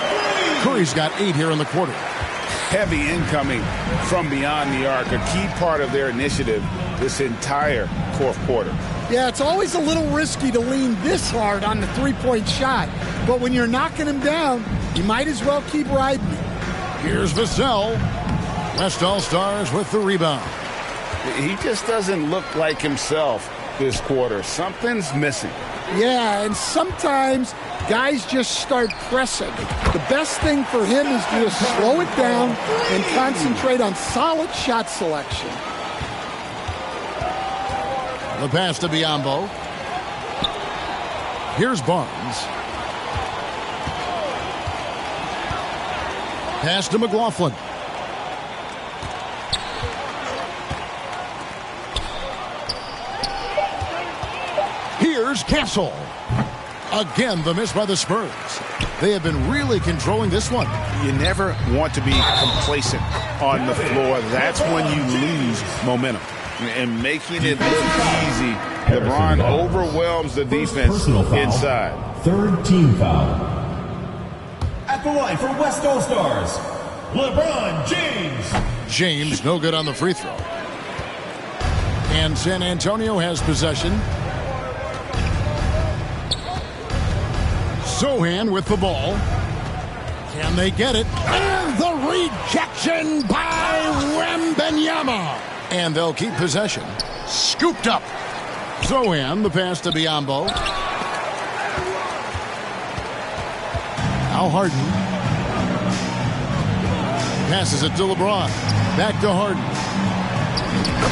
Curry's got 8 here in the quarter. Heavy incoming from beyond the arc, a key part of their initiative this entire fourth quarter. Yeah, it's always a little risky to lean this hard on the three-point shot. But when you're knocking him down, you might as well keep riding it. Here's Vassell. West All-Stars with the rebound. He just doesn't look like himself this quarter. Something's missing. Yeah, and sometimes guys just start pressing. The best thing for him is to just slow it down and concentrate on solid shot selection. The pass to Biyombo. Here's Barnes. Pass to McLaughlin. Here's Castle. Again, the miss by the Spurs. They have been really controlling this one. You never want to be complacent on the floor. That's when you lose momentum. And making it look easy, LeBron overwhelms the defense inside. Third team foul. At the line for West All-Stars, LeBron James. James, no good on the free throw. And San Antonio has possession. Sohan with the ball. Can they get it? And the rejection by Wembanyama. And they'll keep possession. Scooped up. Sohan, the pass to Biyombo. Now Harden. Passes it to LeBron. Back to Harden.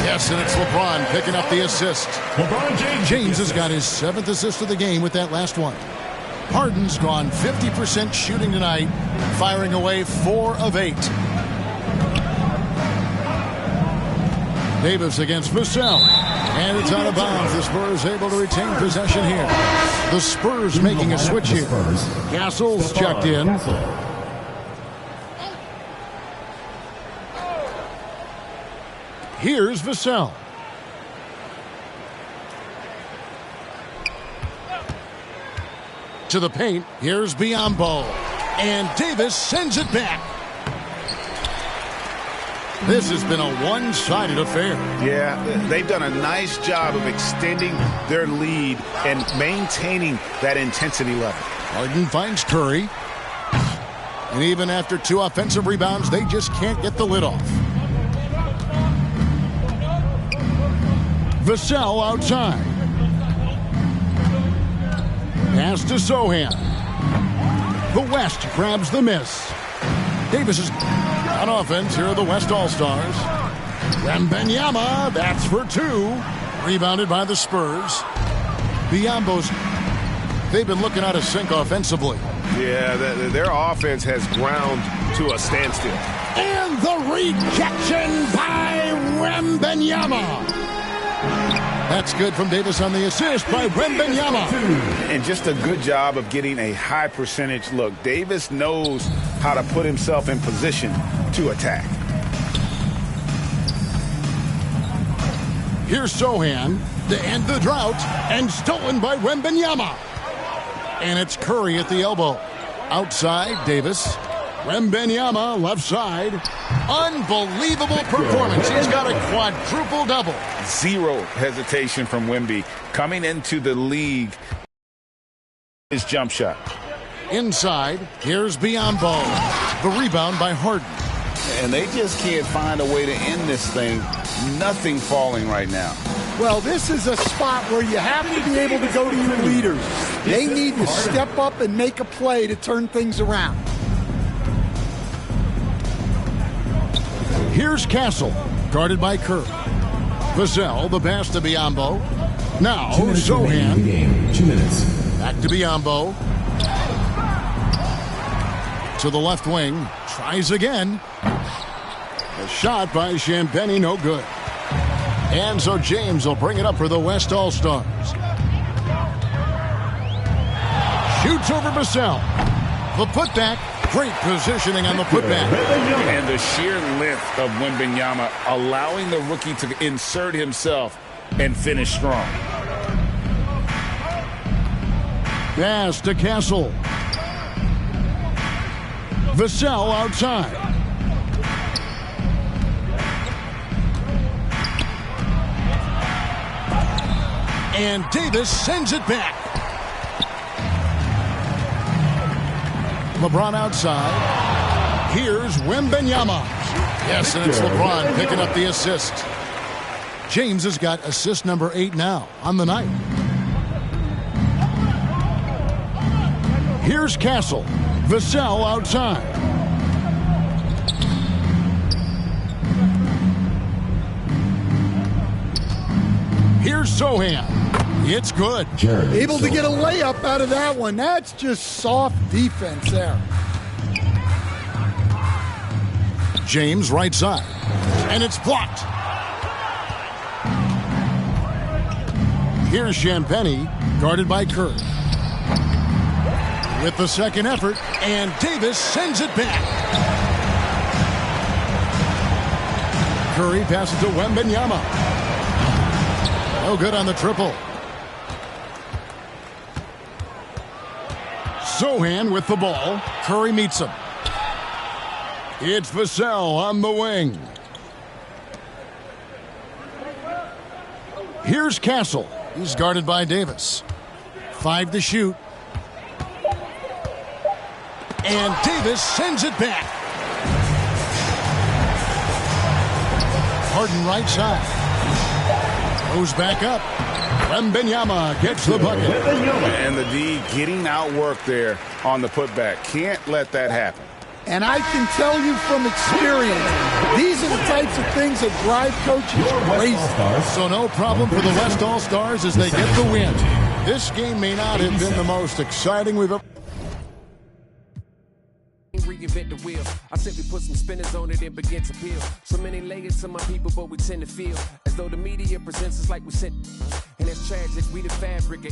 Yes, and it's LeBron picking up the assist. LeBron James has got his 7th assist of the game with that last one. Harden's gone 50% shooting tonight, firing away 4 of 8. Davis against Vassell. And it's out of bounds. The Spurs able to retain possession here. The Spurs making a switch here. Castle's checked in. Here's Vassell. To the paint. Here's Biyombo. And Davis sends it back. This has been a one-sided affair. Yeah, they've done a nice job of extending their lead and maintaining that intensity level. Harden finds Curry. And even after 2 offensive rebounds, they just can't get the lid off. Vassell outside. Pass to Sohan. The West grabs the miss. Davis is on offense. Here are the West All-Stars. Wembanyama, that's for 2. Rebounded by the Spurs. Biyombo's, they've been looking out of sync offensively. Yeah, their offense has ground to a standstill. And the rejection by Wembanyama. That's good from Davis on the assist by Wembanyama. And just a good job of getting a high percentage look. Davis knows how to put himself in position to attack. Here's Sohan to end the drought, and stolen by Wembanyama. And it's Curry at the elbow. Outside, Davis. Wembanyama, left side. Unbelievable performance. He's got a quadruple double. Zero hesitation from Wemby. Coming into the league, his jump shot. Inside, here's Biyombo. The rebound by Harden. And they just can't find a way to end this thing. Nothing falling right now. Well, this is a spot where you have to be able to go to your leaders. They need to step up and make a play to turn things around. Here's Castle, guarded by Kerr. Vassell, the pass to Biyombo. Now, Zohan. 2 minutes. Back to Biyombo. To the left wing. Tries again. A shot by Champagny, no good. And so James will bring it up for the West All-Stars. Shoots over Vassell. The putback. Great positioning on the putback. And the sheer length of Wembanyama allowing the rookie to insert himself and finish strong. Pass to Castle. Vassell outside. And Davis sends it back. LeBron outside. Here's Wembanyama. Yes, and it's LeBron picking up the assist. James has got assist number 8 now on the night. Here's Castle. Vassell outside. Here's Zohan. It's good. Able to get a layup out of that one. That's just soft defense there. James right side. And it's blocked. Here's Champagny, guarded by Curry. With the second effort, and Davis sends it back. Curry passes to Wembanyama. No good on the triple. Zohan with the ball. Curry meets him. It's Vassell on the wing. Here's Castle. He's guarded by Davis. 5 to shoot. And Davis sends it back. Harden right side. Goes back up. Wembanyama gets the bucket. And the D getting outworked there on the putback. Can't let that happen. And I can tell you from experience, these are the types of things that drive coaches crazy. So no problem for the West All-Stars as they get the win. This game may not have been the most exciting we've ever... Reinvent the wheel. I simply put some spinners on it and begin to peel. So many layers to my people, but we tend to feel as though the media presents us like we sent. And that's tragic. We the fabric.